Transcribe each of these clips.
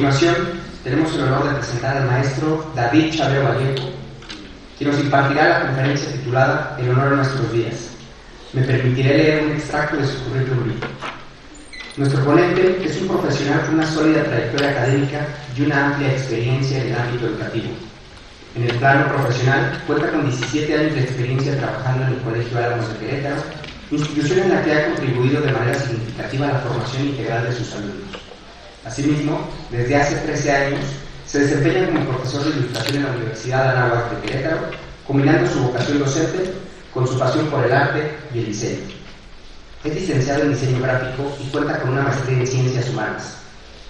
continuación, tenemos el honor de presentar al maestro David Chavero Vallejo, quien nos impartirá la conferencia titulada En honor a nuestros días. Me permitiré leer un extracto de su currículum vitae. Nuestro ponente es un profesional con una sólida trayectoria académica y una amplia experiencia en el ámbito educativo. En el plano profesional, cuenta con 17 años de experiencia trabajando en el Colegio Álamos de Querétaro, institución en la que ha contribuido de manera significativa a la formación integral de sus alumnos. Asimismo, desde hace 13 años, se desempeña como profesor de ilustración en la Universidad Anáhuac de Querétaro, combinando su vocación docente con su pasión por el arte y el diseño. Es licenciado en diseño gráfico y cuenta con una maestría en ciencias humanas.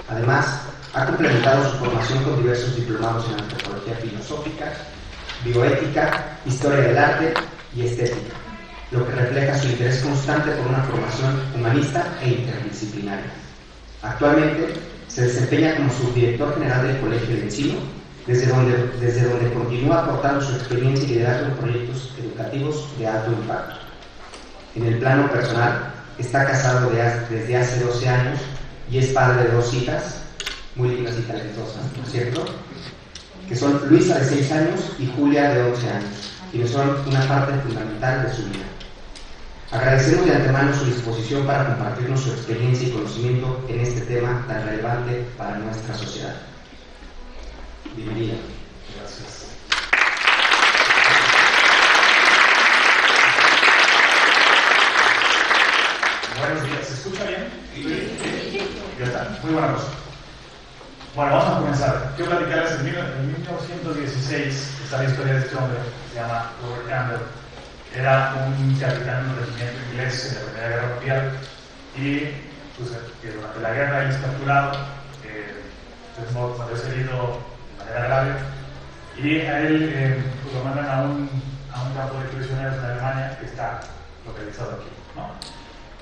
Además, ha complementado su formación con diversos diplomados en antropología filosófica, bioética, historia del arte y estética, lo que refleja su interés constante por una formación humanista e interdisciplinaria. Actualmente se desempeña como subdirector general del Colegio del Encino, desde donde continúa aportando su experiencia y liderazgo en proyectos educativos de alto impacto. En el plano personal, está casado desde hace 12 años y es padre de 2 hijas, muy lindas y talentosas, por cierto, que son Luisa de 6 años y Julia de 11 años, quienes son una parte fundamental de su vida. Agradecemos de antemano su disposición para compartirnos su experiencia y conocimiento en este tema tan relevante para nuestra sociedad. Bienvenida. Gracias. Buenos días, ¿se escucha bien? Sí. Ya está, muy buena cosa. Bueno, vamos a comenzar. Quiero platicarles en 1916, está la historia de este hombre, se llama Robert Campbell. Era un capitán de un regimiento inglés en la Primera Guerra Mundial y pues, durante la guerra él es capturado, es herido de manera grave y a él pues, lo mandan a un campo de prisioneros en Alemania que está localizado aquí, ¿no?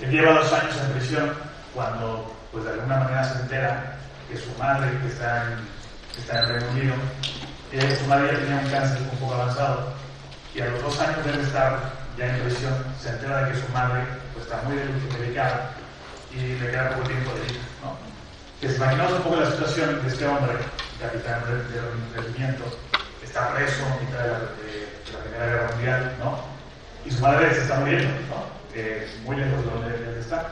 Él lleva 2 años en prisión cuando pues, de alguna manera se entera que su madre, que está en el Reino Unido, su madre ya tenía un cáncer un poco avanzado. Y a los 2 años de estar ya en prisión, se entera de que su madre pues, está muy delicada y le queda poco tiempo de vida, ¿no? Que se imaginamos un poco la situación de este hombre, capitán del regimiento, está preso en mitad de la Primera Guerra Mundial, ¿no? Y su madre se está muriendo, ¿no? Muy lejos de donde él está.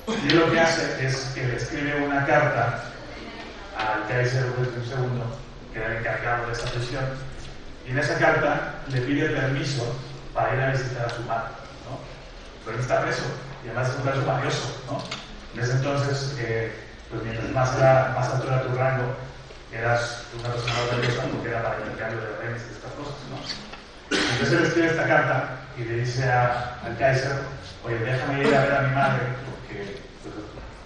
Y él lo que hace es que le escribe una carta al Kaiser Wilhelm II, que era el encargado de esa prisión. Y en esa carta le pide permiso para ir a visitar a su madre, ¿no? Pero él está preso, y además es un preso valioso, ¿no? En ese entonces, pues mientras más alto era tu rango, eras una persona más valiosa porque era para el intercambio de rehenes y estas cosas, ¿no? Entonces él escribe esta carta y le dice al Kaiser, oye, déjame ir a ver a mi madre porque pues,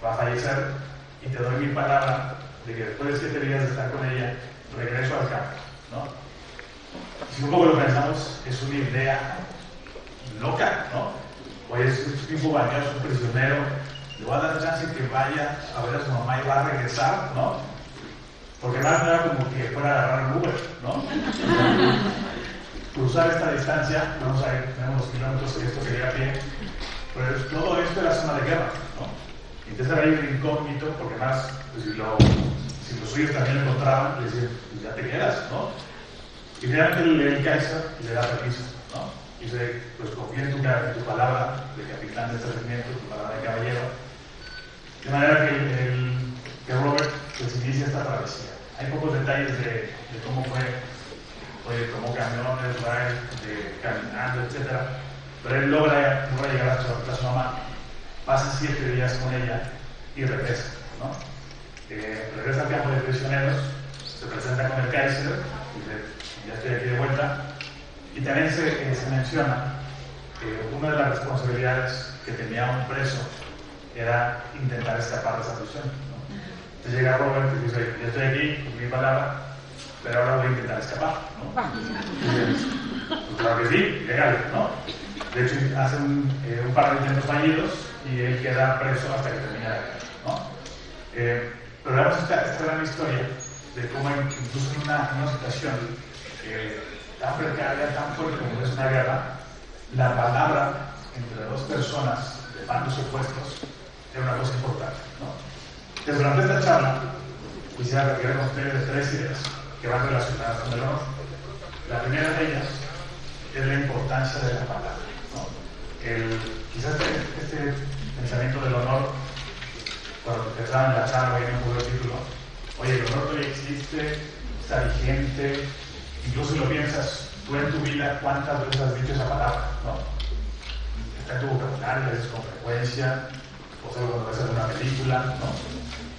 va a fallecer y te doy mi palabra de que después de 7 días de estar con ella, regreso al campo, ¿no? Si un poco lo pensamos, es una idea loca, ¿no? Oye, es un tipo valioso, un prisionero, le voy a dar chance que vaya a ver a su mamá y va a regresar, ¿no? Porque más no era como que fuera a agarrar un Uber, ¿no? Cruzar esta distancia, vamos a ir, tenemos los kilómetros que esto sería a pie, pero todo esto era zona de guerra, ¿no? Entonces era ahí un incógnito, porque más, pues, si los suyos también lo encontraban, le decían, pues ya te quedas, ¿no? Y finalmente el Kaiser le da permiso, ¿no? Y dice, pues confía en tu palabra de capitán de este regimiento, tu palabra de caballero. De manera que Robert pues, inicia esta travesía. Hay pocos detalles de cómo tomó camiones, caminando, etc. Pero él logra llegar a su mamá, pasa 7 días con ella y regresa, ¿no? Regresa al campo de prisioneros, se presenta con el Kaiser, dice, ya estoy aquí de vuelta, y también se menciona que una de las responsabilidades que tenía un preso era intentar escapar de esa prisión, ¿no? Entonces llega Robert y dice, ya estoy aquí, con mi palabra, pero ahora voy a intentar escapar, ¿no? Entonces, pues claro que sí, legal, ¿no? De hecho, hace un par de intentos fallidos y él queda preso hasta que termina la guerra, ¿no? Pero vemos esta gran historia de cómo incluso en una situación tan precaria, tan fuerte como es una guerra, la palabra entre 2 personas de bandos opuestos era una cosa importante, ¿no? Entonces, durante esta charla quisiera platicar con ustedes de 3 ideas que van relacionadas con el honor. La primera de ellas es la importancia de la palabra, ¿no? Quizás este pensamiento del honor, cuando empezaban en la charla y en un puro título, oye, el honor todavía existe, está vigente, incluso si lo piensas tú en tu vida, ¿cuántas veces has dicho esa palabra? ¿No? Está en tu vocabulario, la dices con frecuencia, o sea, cuando ves alguna película, ¿no?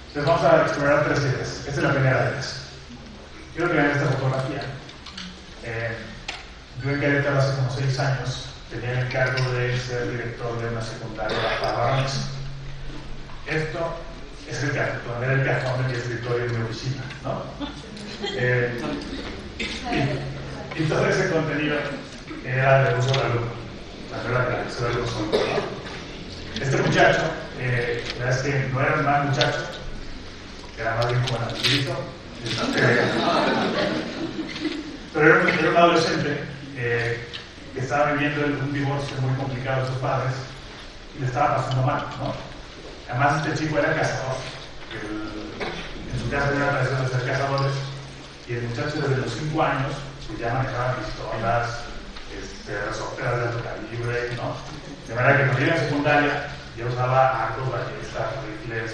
Entonces vamos a explorar 3 ideas. Esta es la primera de ellas. Quiero que vean esta fotografía. Yo en Querétaro hace como 6 años tenía el encargo de ser director de una secundaria para varones. Esto es el cajón, era el cajón de mi escritorio en mi oficina, ¿no? Y todo ese contenido era de uso del alumno. La verdad que eso era el uso del alumno. Este muchacho, la verdad es que no era un mal muchacho, era más bien como un amiguito, pero era un adolescente que estaba viviendo un divorcio muy complicado de sus padres y le estaba pasando mal, ¿no? Además, este chico era cazador. En su casa había la tradición de ser cazadores y el muchacho desde los 5 años pues ya manejaba pistolas, resorteras de alto calibre, ¿no? De manera que cuando iba en secundaria ya usaba arcos, ballestas, rifles,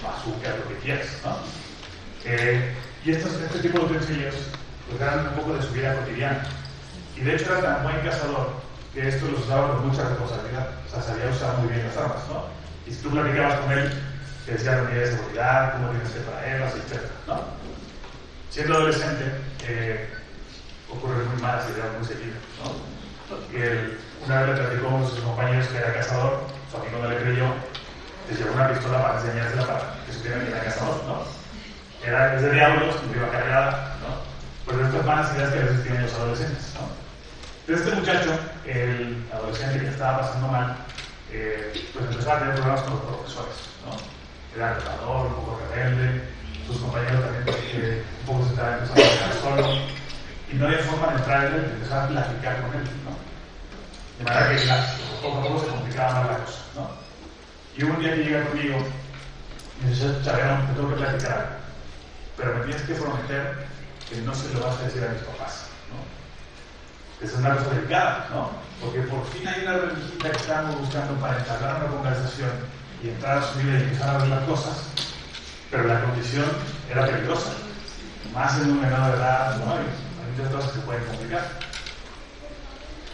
bazookas, lo que quieras, ¿no? Y este tipo de utensilios pues eran un poco de su vida cotidiana. Y de hecho era tan buen cazador que esto los usaba con mucha responsabilidad. O sea, sabía usar muy bien las armas, ¿no? Y si tú platicabas con él, te decía la unidad de seguridad, cómo tienes que traerlas, etc., ¿no? Siendo adolescente, ocurren muy malas ideas muy seguidas, ¿no? Una vez le platicó a uno de sus compañeros que era cazador, su amigo no le creyó, les llevó una pistola para enseñársela para que supieran que era cazador, ¿no? Era de diablos, no iba cargada, ¿no? Pues estas malas ideas que a veces tienen los adolescentes, ¿no? Entonces este muchacho, el adolescente que estaba pasando mal, pues empezó a tener problemas con los profesores, ¿no? Era retador, un poco rebelde, sus compañeros también un poco se estaban empezando a quedar solo, y no había forma de entrar en él, de empezar a platicar con él, ¿no? De manera que poco a poco se complicaba más la cosa, ¿no? Y un día que llega conmigo, me dice, Chavero, te tengo que platicar, pero me tienes que prometer que no se lo vas a decir a mis papás, ¿no? Es una cosa delicada, ¿no? Porque por fin hay una relojita que estábamos buscando para entablar una conversación y entrar a su vida y empezar a ver las cosas, pero la condición era peligrosa, más en un menor de edad, ¿no? Hay muchas cosas que se pueden complicar.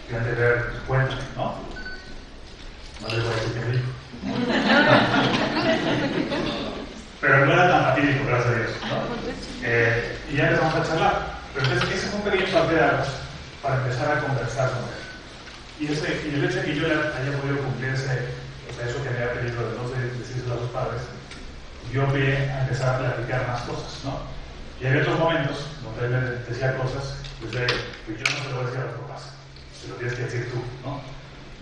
Y antes de ver, cuéntame, ¿no? No les voy a decir qué dijo. Pero no era tan fatídico, gracias a Dios, ¿no? Y ya empezamos a charlar. Pero entonces, ese fue un pequeño parteaguas para empezar a conversar con él. Y el hecho de que yo haya podido cumplir eso que me había pedido de no decírselo a sus padres, dio pie a empezar a platicar más cosas, ¿no? Y había otros momentos donde él me decía cosas, pues yo no se lo voy a decir a los papás, se lo tienes que decir tú, ¿no?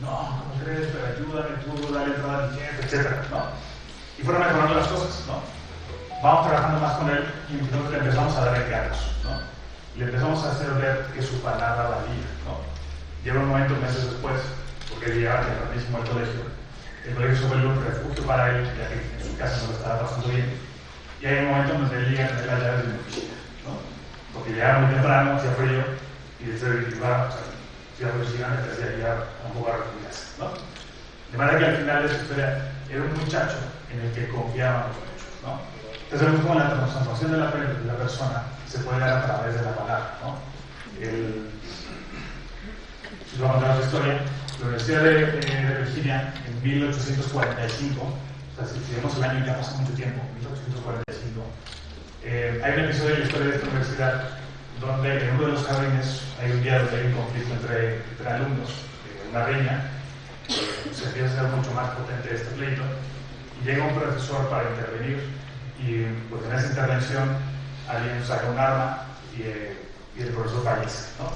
No, ¿cómo crees? Pero ayúdame tú, dale entrada a mi jefe, etc., ¿no? Y fueron mejorando las cosas, ¿no? Vamos trabajando más con él y entonces le empezamos a dar encargos, ¿no? Le empezamos a hacer ver que su palabra valía, ¿no? Llega un momento, meses después, porque él llegaba tempranísimo al colegio, el colegio se vuelve un refugio para él, ya que en su casa no lo estaba pasando bien, y hay un momento donde él llega a tener las llaves de mi oficina, ¿no? Porque llegaba muy temprano, hacía frío, y desde el iba, si a la oficina me hacía llegar a un lugar de mi casa, ¿no? De manera que al final de su historia era un muchacho en el que confiaban los muchachos, ¿no? Entonces vemos cómo la transformación de la persona se puede dar a través de la palabra, ¿no? Si vamos a ver la historia, la Universidad de Virginia en 1845, o sea, si vemos el año ya pasa mucho tiempo, 1845, hay un episodio de la historia de esta universidad donde en uno de los jardines hay un día donde hay un conflicto entre alumnos, una riña, se empieza a ser mucho más potente este pleito, y llega un profesor para intervenir, y pues en esa intervención alguien saca un arma y el profesor fallece, ¿no?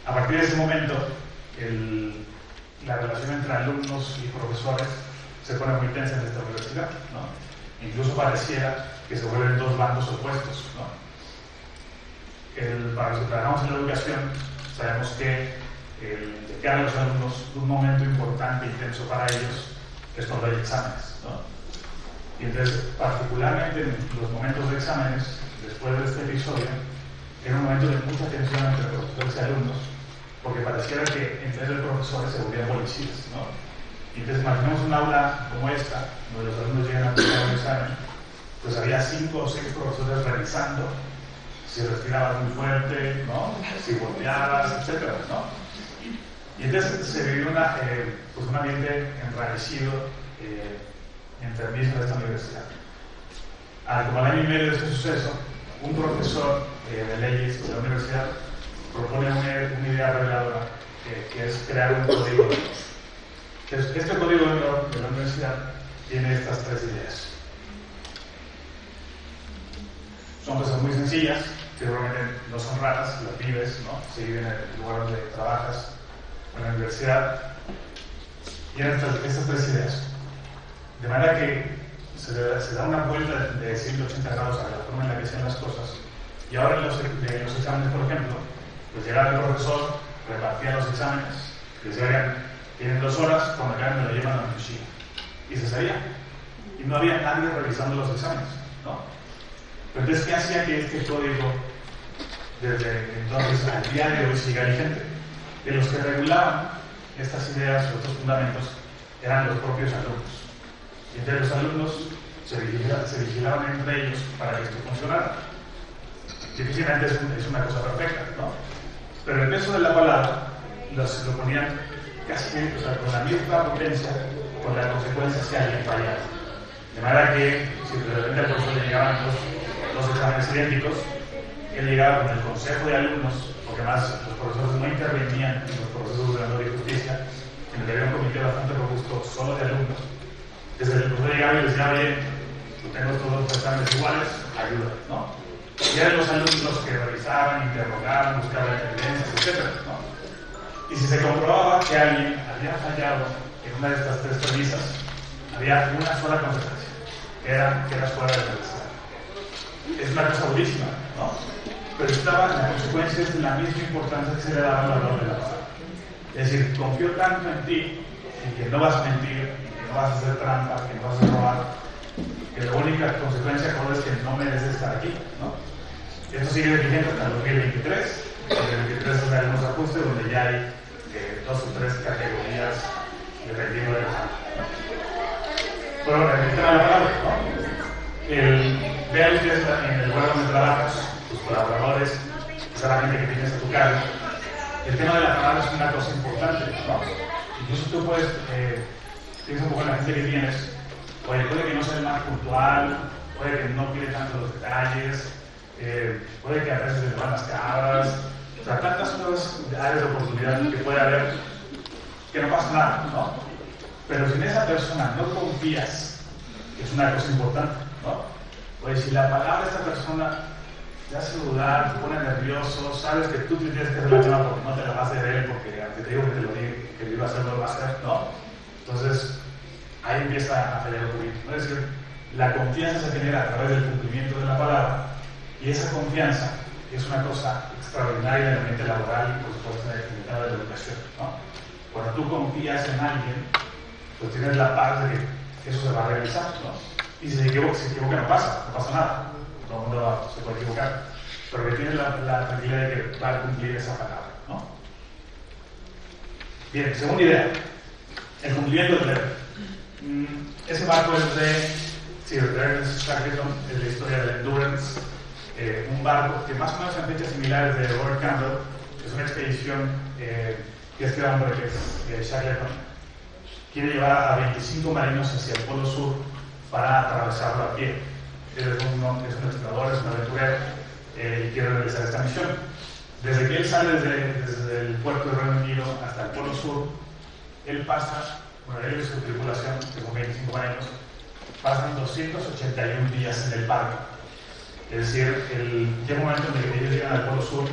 A partir de ese momento, la relación entre alumnos y profesores se pone muy tensa en esta universidad, ¿no? Incluso pareciera que se vuelven dos bandos opuestos, ¿no? Para los que trabajamos en la educación, sabemos que de cara a los alumnos, un momento importante e intenso para ellos es cuando hay exámenes, ¿no? Y entonces, particularmente en los momentos de exámenes, después de este episodio, era un momento de mucha tensión entre profesores y alumnos, porque pareciera que en vez de profesores se volvían policías, ¿no? Y entonces imaginemos un aula como esta, donde los alumnos llegan a presentar un examen, pues había 5 o 6 profesores revisando si respirabas muy fuerte, ¿no? Si volteabas, etcétera, ¿no? Y entonces se vivió pues un ambiente enrarecido, enfermizo de esta universidad. Como al año y medio de este suceso, un profesor de leyes de la universidad propone una idea reveladora, que es crear un código de honor. Este código de honor de la universidad tiene estas 3 ideas. Son cosas muy sencillas, que probablemente no son raras, las vives, ¿no? Si viven en el lugar donde trabajas o en la universidad. Y eran estas 3 ideas. De manera que se da una vuelta de 180 grados a la forma en la que se hacen las cosas. Y ahora en los exámenes, por ejemplo, pues llegaba el profesor, repartía los exámenes, decían, tienen 2 horas, cuando acaben me lo llevan a la mochila. Y se salía. Y no había nadie revisando los exámenes, ¿no? Pero entonces, ¿qué hacía que este código, desde entonces al día de hoy, siga vigente? Que los que regulaban estas ideas o estos fundamentos eran los propios alumnos. Y entre los alumnos se vigilaban entre ellos para que esto funcionara. Difícilmente es una cosa perfecta, ¿no? Pero el peso de la palabra lo ponían casi, o sea, con la misma potencia, con la consecuencia si alguien fallaba. De manera que, si de repente al profesor le llegaban dos exámenes idénticos, él llegaba con el consejo de alumnos, porque además los profesores no intervenían en los procesos de honor y justicia, sino que había un comité bastante robusto solo de alumnos. Desde el profesor llegaba y les decía, bien, tengo estos 2 exámenes iguales, ayuda, ¿no? Y eran los alumnos los que revisaban, interrogaban, buscaban evidencias, etc., ¿no? Y si se comprobaba que alguien había fallado en una de estas 3 premisas, había una sola consecuencia, que era fuera de la universidad. Es una cosa durísima, ¿no? Pero la consecuencia es de la misma importancia que se le daba al valor de la palabra. Es decir, confío tanto en ti, en que no vas a mentir, que no vas a hacer trampa, que no vas a robar, que la única consecuencia es que no mereces estar aquí, ¿no? Esto sigue vigente hasta el 2023. En el 2023 hay algunos ajustes donde ya hay 2 o 3 categorías dependiendo del año, ¿no? Pero el tema de la palabra, ¿no? Vean ustedes en el lugar donde trabajas, tus colaboradores, esa la gente que tienes a tu cargo. El tema de la palabra es una cosa importante, ¿no? Incluso tú puedes, piensa un poco en la gente que tienes, oye, puede que no sea el más puntual, puede que no pide tanto los detalles, puede que a veces le van las cabras, o sea, tantas cosas, áreas de oportunidad que puede haber, que no pasa nada, ¿no? Pero si en esa persona no confías, que es una cosa importante, ¿no? Oye, si la palabra de esta persona te hace dudar, te pone nervioso, sabes que tú te tienes que hacer la chamba porque no te la vas a hacer él, porque aunque te digo que te lo digo, que lo iba a hacer, no lo va a hacer, ¿no? Entonces, ahí empieza a fallar un poquito, ¿no? Es decir, la confianza se genera a través del cumplimiento de la palabra, y esa confianza es una cosa extraordinaria en el ambiente laboral y, por supuesto, en el mercado de la educación, ¿no? Cuando tú confías en alguien, pues tienes la paz de que eso se va a realizar, ¿no? Y si se equivoca no pasa nada. Todo el mundo se puede equivocar. Pero que tienes la tranquilidad de que va a cumplir esa palabra, ¿no? Bien, segunda idea. El cumplimiento del deber. Ese barco es de Sir Ernest Shackleton, es la historia del Endurance. Un barco que más o menos en fechas similares de Robert Campbell, es una expedición que este hombre, que es Shackleton, quiere llevar a 25 marinos hacia el Polo Sur para atravesarlo a pie. Él es un explorador, es un aventurero y quiere realizar esta misión. Desde que él sale desde el puerto de Reino Unido hasta el Polo Sur, él pasa, bueno, él y su tripulación, que son 25 marinos, pasan 281 días en el barco. Es decir, llega un momento en el que ellos llegan al Polo Sur,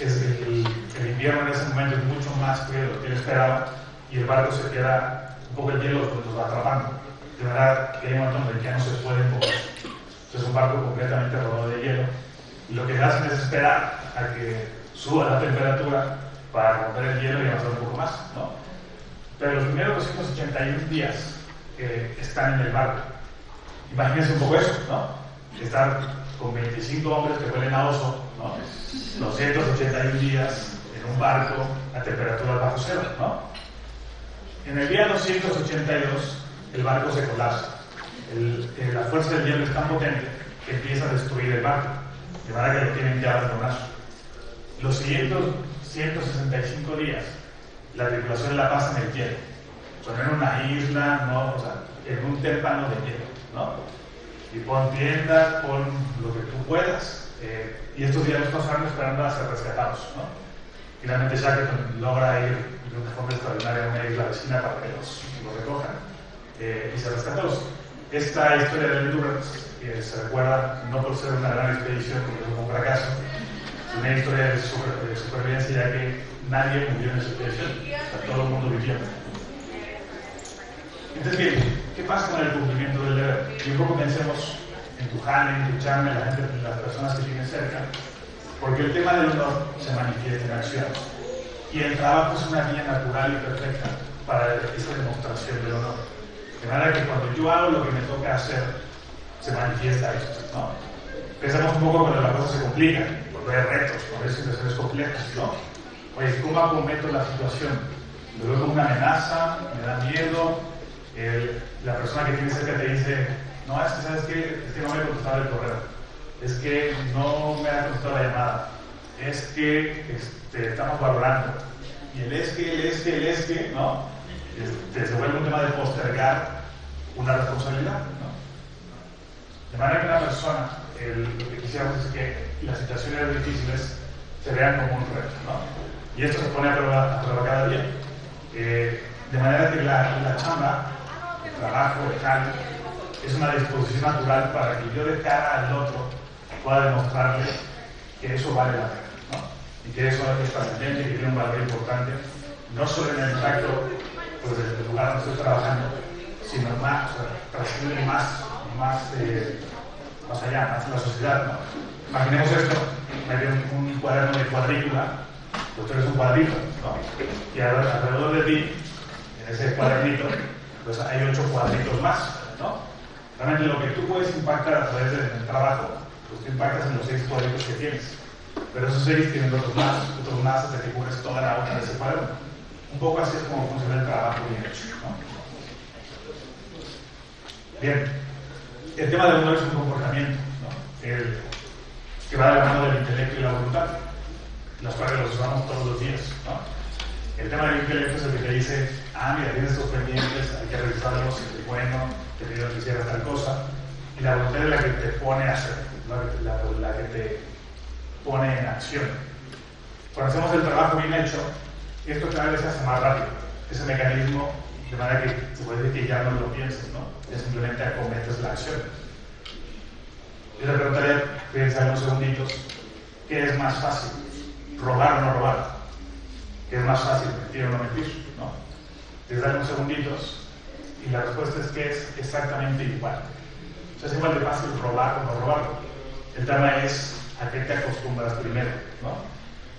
el invierno en ese momento es mucho más frío de lo que él esperaba, y el barco se queda, un poco el hielo los va atrapando. De verdad que hay un momento en el que ya no se puede mover. Es un barco completamente rodeado de hielo, y lo que hacen es esperar a que suba la temperatura para romper el hielo y avanzar un poco más, ¿no? Pero los primeros 281 días están en el barco. Imagínense un poco eso, ¿no? Estar con 25 hombres que huelen a oso, ¿no? 281 días en un barco a temperaturas bajo cero, ¿no? En el día 282 el barco se colapsa. La fuerza del hielo es tan potente que empieza a destruir el barco, de manera que lo tienen que abandonar. Los siguientes 165 días la tripulación la pasa en el hielo, son en una isla, ¿no? O sea, en un témpano de hielo, ¿no? Y pon tiendas, pon lo que tú puedas, y estos días los pasaron esperando a ser rescatados, ¿no? Finalmente Shackleton logra ir de una forma extraordinaria a una isla vecina para que los recojan y se rescatados. Esta historia del Endurance se recuerda no por ser una gran expedición, porque fue un fracaso, sino una historia de supervivencia, ya que nadie murió en esa expedición, o sea, todo el mundo vivió. Entonces, bien, ¿qué pasa con el cumplimiento del deber? Y un poco pensemos en tu Jane, en tu Charme, las personas que tienen cerca, porque el tema del honor se manifiesta en acción. Y el trabajo es una vía natural y perfecta para esa demostración del honor. De manera que cuando yo hago lo que me toca hacer, se manifiesta esto, ¿no? Pensamos un poco cuando la cosa se complica, cuando hay retos, cuando hay situaciones complejas, ¿no? Oye, ¿cómo acometo la situación? Lo veo como una amenaza, me da miedo. La persona que tiene cerca te dice, no, es que ¿sabes qué? Es que no me ha contestado el correo, es que no me ha contestado la llamada, es que estamos valorando, y el es que, ¿no? Se vuelve un tema de postergar una responsabilidad, ¿no? De manera que una persona, lo que quisiéramos es que las situaciones difíciles se vean como un reto, ¿no? Y esto se pone a prueba cada día. De manera que la chamba, el trabajo, el cambio, es una disposición natural para que yo de cara al otro pueda demostrarle que eso vale la pena, ¿no? Y que eso es trascendente, que tiene un valor importante, no solo en el impacto pues, del lugar donde estoy trabajando, sino más, o sea, trasciende más allá, más en la sociedad, ¿no? Imaginemos esto, me dio un cuaderno de cuadrícula, pues tú eres un cuadrito, ¿no? Y alrededor de ti, en ese cuadernito, pues hay 8 cuadritos más, ¿no? Realmente lo que tú puedes impactar a través del trabajo, pues tú impactas en los 6 cuadritos que tienes. Pero esos 6 tienen otros más, hasta que cubres toda la hoja de ese cuaderno. Un poco así es como funciona el trabajo bien hecho, ¿no? Bien, el tema del honor es un comportamiento, ¿no? Que va de la mano del intelecto y la voluntad, las cuales los usamos todos los días, ¿no? El tema del intelecto es el que te dice, mira, tienes estos pendientes, hay que revisarlos, es bueno, te pido que hicieras tal cosa, y la voluntad es la que te pone a hacer, ¿no? la que te pone en acción. Cuando hacemos el trabajo bien hecho, esto cada vez se hace más rápido, ese mecanismo, de manera que se puede decir que ya no lo pienses, ¿no? Ya simplemente acometes la acción. Yo le preguntaría, piensa unos segunditos, ¿qué es más fácil? ¿Robar o no robar? ¿Qué es más fácil? ¿Mentir o no mentir? ¿No? Les dan unos segunditos y la respuesta es que es exactamente igual. O sea, es igual de fácil robar o no robar. El tema es a qué te acostumbras primero, ¿no?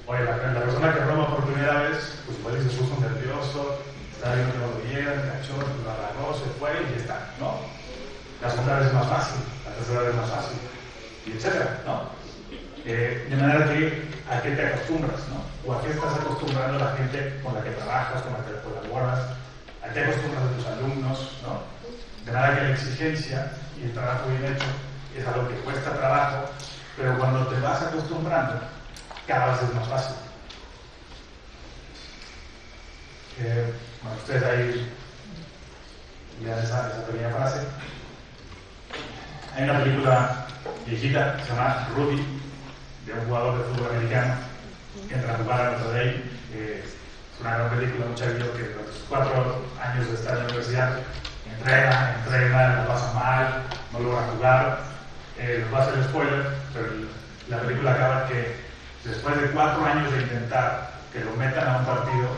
Oye, la persona que roba por primera vez, pues igual se puso nervioso, está viendo que no lo vieran, cachó, lo agarró, se fue y ya está, ¿no? La segunda vez es más fácil, la tercera vez es más fácil, y etcétera, ¿no? De manera que a qué te acostumbras, ¿no? O a qué estás acostumbrando a la gente con la que trabajas, con la que colaboras, a qué acostumbras a tus alumnos, ¿no? De manera que la exigencia y el trabajo bien hecho es algo que cuesta trabajo, pero cuando te vas acostumbrando, cada vez es más fácil. Bueno, ustedes ahí vean esa pequeña frase. Hay una película viejita que se llama Rudy, de un jugador de fútbol americano que entra a jugar a Notre Dame. Es una gran película, un chavito que durante sus 4 años de estar en la universidad entrena, lo pasa mal, no logra jugar. Les va a hacer spoiler, pero la película acaba que después de 4 años de intentar que lo metan a un partido,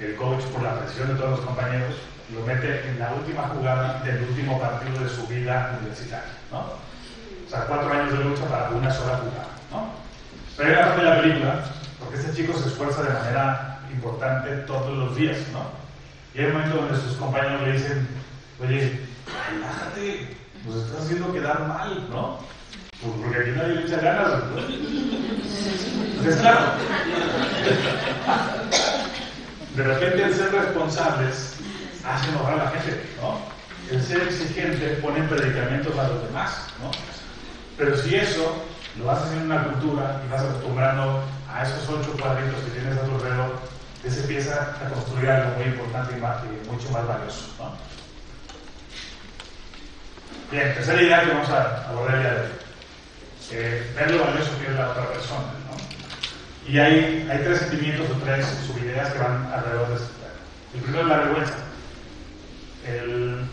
el coach, por la presión de todos los compañeros, lo mete en la última jugada del último partido de su vida universitaria, ¿no? O sea, 4 años de lucha para una sola jugada, ¿no? Pero hay una parte de la película, porque este chico se esfuerza de manera importante todos los días, ¿no? Y hay un momento donde sus compañeros le dicen, oye, relájate, nos estás haciendo quedar mal, ¿no? Porque aquí nadie le echa ganas, ¿no? Entonces, claro, de repente el ser responsables hace enojar a la gente, ¿no? El ser exigente pone en predicamentos a los demás, ¿no? Pero si eso lo haces en una cultura y vas acostumbrando a esos 8 cuadritos que tienes a tu alrededor, se empieza a construir algo muy importante y mucho más valioso, ¿no? Bien, tercera idea que vamos a abordar el día de hoy. Ver lo valioso que es la otra persona, ¿no? Y hay 3 sentimientos o 3 subideas que van alrededor de este tema. El primero es la vergüenza. El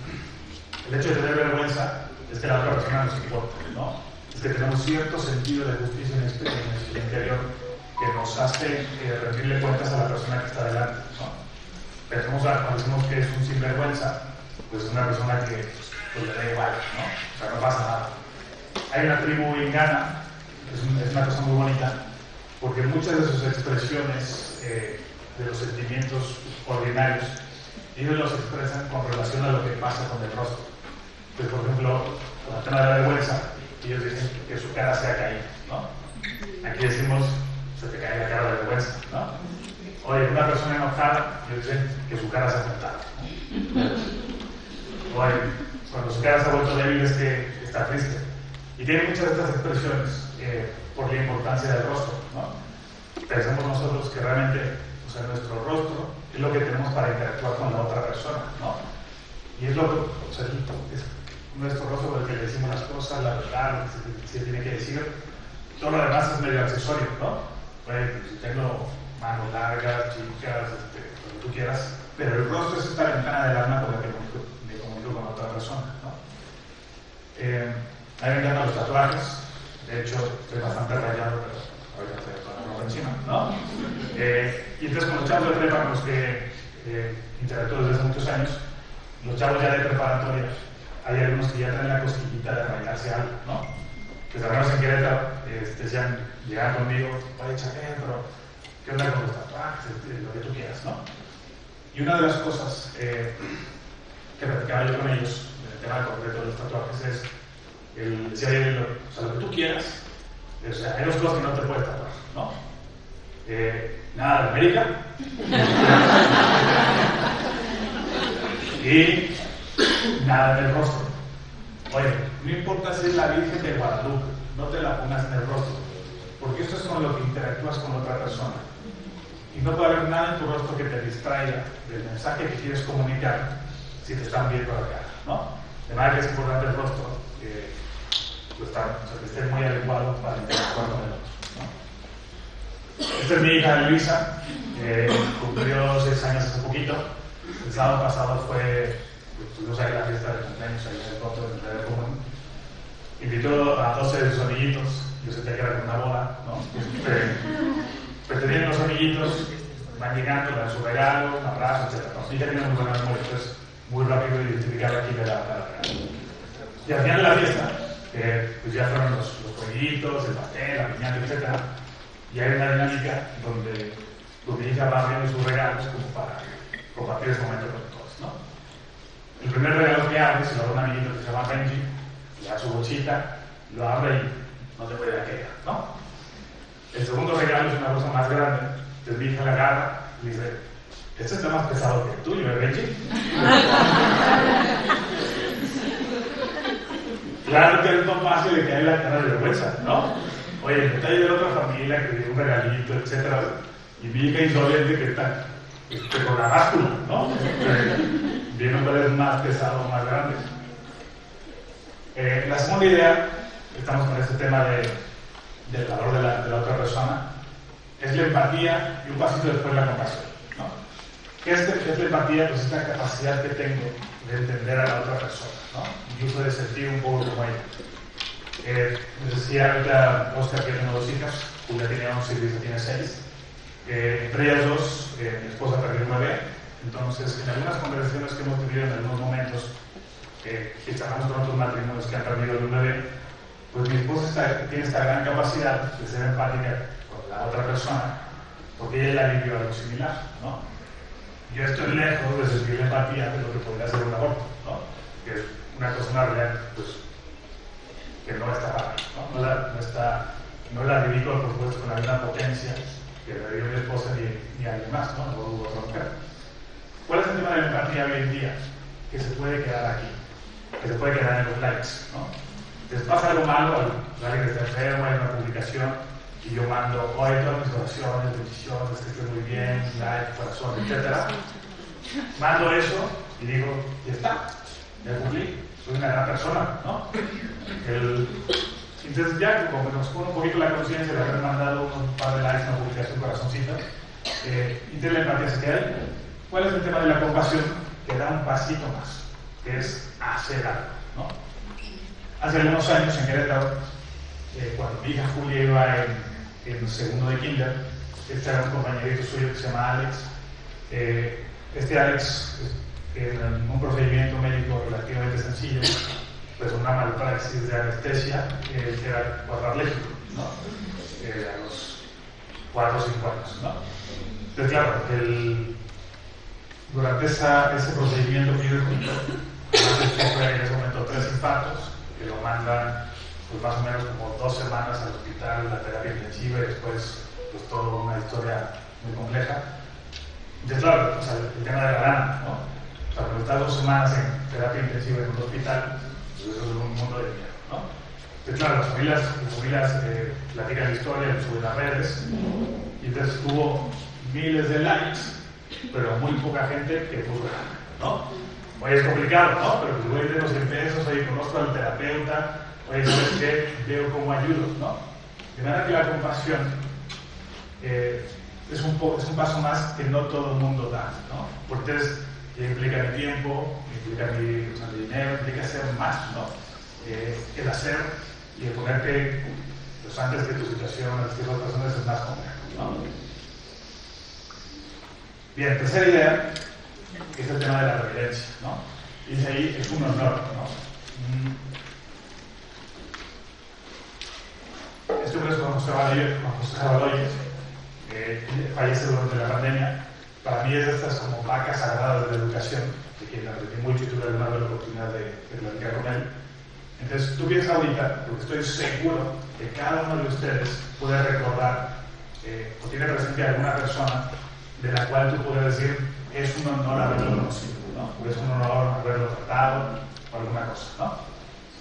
hecho de tener vergüenza es que la otra persona nos importa, ¿no? Es que tenemos cierto sentido de justicia en el interior que nos hace rendirle cuentas a la persona que está delante, ¿no? Pensamos cuando decimos que es un sinvergüenza, pues es una persona que pues, le da igual, ¿no? O sea, no pasa nada. Hay una tribu en Ghana, es una cosa muy bonita, porque muchas de sus expresiones de los sentimientos ordinarios, ellos los expresan con relación a lo que pasa con el rostro. Entonces, por ejemplo, con el tema de la vergüenza, ellos dicen que su cara se ha caído, ¿no? Aquí decimos, se te cae la cara de vergüenza, ¿no? Oye, una persona enojada, ellos dicen que su cara se ha cortado, ¿no? Oye, cuando su cara se ha vuelto débil es que está triste. Y tiene muchas de estas expresiones por la importancia del rostro, ¿no? Pensamos nosotros que realmente, o sea, nuestro rostro es lo que tenemos para interactuar con la otra persona, ¿no? Y es lo que, o sea, es nuestro rostro por el que le decimos las cosas, la verdad, lo que se tiene que decir. Todo lo demás es medio accesorio, ¿no? Pues, si tengo manos largas, chicas, lo que tú quieras, pero el rostro es esta ventana del alma por la que me comunico con otra persona, ¿no? A mí me encantan los tatuajes, de hecho estoy bastante rayado, pero ahorita estoy con la ropa encima, ¿no? Y entonces con los chavos de prepa con los que interactúo desde hace muchos años, los chavos ya de preparatoria, hay algunos que ya traen la cosquillita de rayarse algo, ¿no? Que sabemos en Querétaro, llegan conmigo, oye Chaquén, pero ¿qué onda con los tatuajes? Lo que tú quieras, ¿no? Y una de las cosas que platicaba yo con ellos, en el tema concreto de los tatuajes, es decía o sea, lo que tú quieras, o sea, hay 2 cosas que no te puedes tatuar, ¿no? Nada de América y nada en el rostro. Oye, no importa si es la Virgen de Guadalupe, no te la pongas en el rostro, porque esto es con lo que interactúas con otra persona. Y no puede haber nada en tu rostro que te distraiga del mensaje que quieres comunicar si te están viendo la cara, ¿no? De manera que es importante el rostro, o sea, que esté muy adecuado para interactuar con el otro, ¿no? Esta es mi hija Luisa, cumplió 6 años hace poquito. El sábado pasado tuvimos ahí la fiesta de cumpleaños ahí en el punto de Radio Común. Invitó a 12 de sus amiguitos, yo sentía que era como una boda, ¿no? Pero tenían los amiguitos, van llegando, dan su regalo, un abrazo, etc. Y ya tienen muy buena memoria, entonces muy rápido identificar aquí de la y al final de la fiesta, pues ya fueron los jueguitos, el pastel, la piñata, etc. Y hay una dinámica donde mi hija va abriendo sus regalos como para compartir ese momento con todos, ¿no? El primer regalo que abre se lo da un amiguito que se llama Benji, le da su bolsita, lo abre y no te puede dar queda, ¿no? El segundo regalo es una cosa más grande, entonces mi hija la agarra y dice, este está más pesado que el tuyo, ¿eh, Benji? Claro que es más fácil de caer la cara de vergüenza, ¿no? Oye, el detalle de la otra familia que dio un regalito, etc. Y mi hija insolente que está con la báscula, ¿no? Viendo cuál es más pesado o más grande. La segunda idea, estamos con este tema del valor de la otra persona, es la empatía y un pasito después la compasión, ¿no? ¿Qué es la empatía? Pues es la capacidad que tengo de entender a la otra persona, ¿no? Incluso de sentir un poco como ella. Les decía ahorita Oscar que tiene 2 hijas, Julia tiene 11 y Luisa tiene 6. Entre ellas 2, mi esposa perdió un bebé. Entonces, en algunas conversaciones que hemos tenido en algunos momentos, que charlamos con otros matrimonios que han perdido un bebé, pues mi esposa tiene esta gran capacidad de ser empática con la otra persona, porque ella vivió algo similar, ¿no? Yo estoy lejos de sentir la empatía de lo que podría ser un aborto, ¿no? que es una cosa, una realidad, pues, que no está para mí, no la dedico, por supuesto, con la misma potencia que le dio mi esposa ni a alguien más, ¿no? No hubo otra mujer. ¿Cuál es el tema de la empatía hoy en día? Que se puede quedar aquí, que se puede quedar en los likes, ¿no? Les pasa algo malo, alguien está enfermo, hay una publicación, y yo mando, hoy todas mis oraciones, bendiciones, que esté muy bien, like, corazón, etc. Mando eso y digo, ya está, ya cumplí, soy una gran persona, ¿no? Entonces ya, como nos pone un poquito la conciencia de haber mandado un par de likes, una publicación, corazoncito, entonces la empatía se queda ahí. ¿Cuál es el tema de la compasión? Que da un pasito más, que es hacer algo, ¿no? Hace algunos años en Querétaro, cuando mi hija Julia iba en segundo de kinder, este era un compañerito suyo que se llama Alex. Este Alex, en un procedimiento médico relativamente sencillo, pues una malpraxis de anestesia, que era cuadrapléjico, ¿no? A los 4 o 5 años, ¿no? Entonces, claro, durante ese procedimiento que yo junto, fue en ese momento 3 infartos, que lo mandan pues más o menos como 2 semanas al hospital, la terapia intensiva, y después pues toda una historia muy compleja. Entonces, claro, o sea, el tema de la lana, ¿no? O sea, cuando estás 2 semanas en terapia intensiva en un hospital, pues eso es un mundo de miedo, ¿no? Entonces, claro, las familias platican la historia, lo suben a redes, y entonces tuvo miles de likes, pero muy poca gente que puso nada, ¿no? Oye, es complicado, ¿no? Pero pues voy de los 100 pesos, oye, conozco al terapeuta, oye, ¿sabes qué? Veo cómo ayudo, ¿no? De manera que la compasión es un paso más que no todo el mundo da, ¿no? Porque entonces implica mi tiempo, implica mi dinero, implica hacer más, ¿no? El hacer y el ponerte pues, antes que tu situación, antes que otras personas es más complejo, ¿no? Bien, tercera idea, que es el tema de la reverencia, ¿no? Y dice ahí, es un honor, ¿no? Este hombre es Juan José Baloyes, fallece durante la pandemia. Para mí es de estas como vacas sagradas de la educación, de quien aprendí mucho y tuve alguna vez la oportunidad de platicar con él. Entonces, tú piensas ahorita, porque estoy seguro que cada uno de ustedes puede recordar o tiene presente a alguna persona de la cual tú puedes decir, es un honor haberlo conocido, ¿no? O es un honor haberlo tratado, o alguna cosa, ¿no?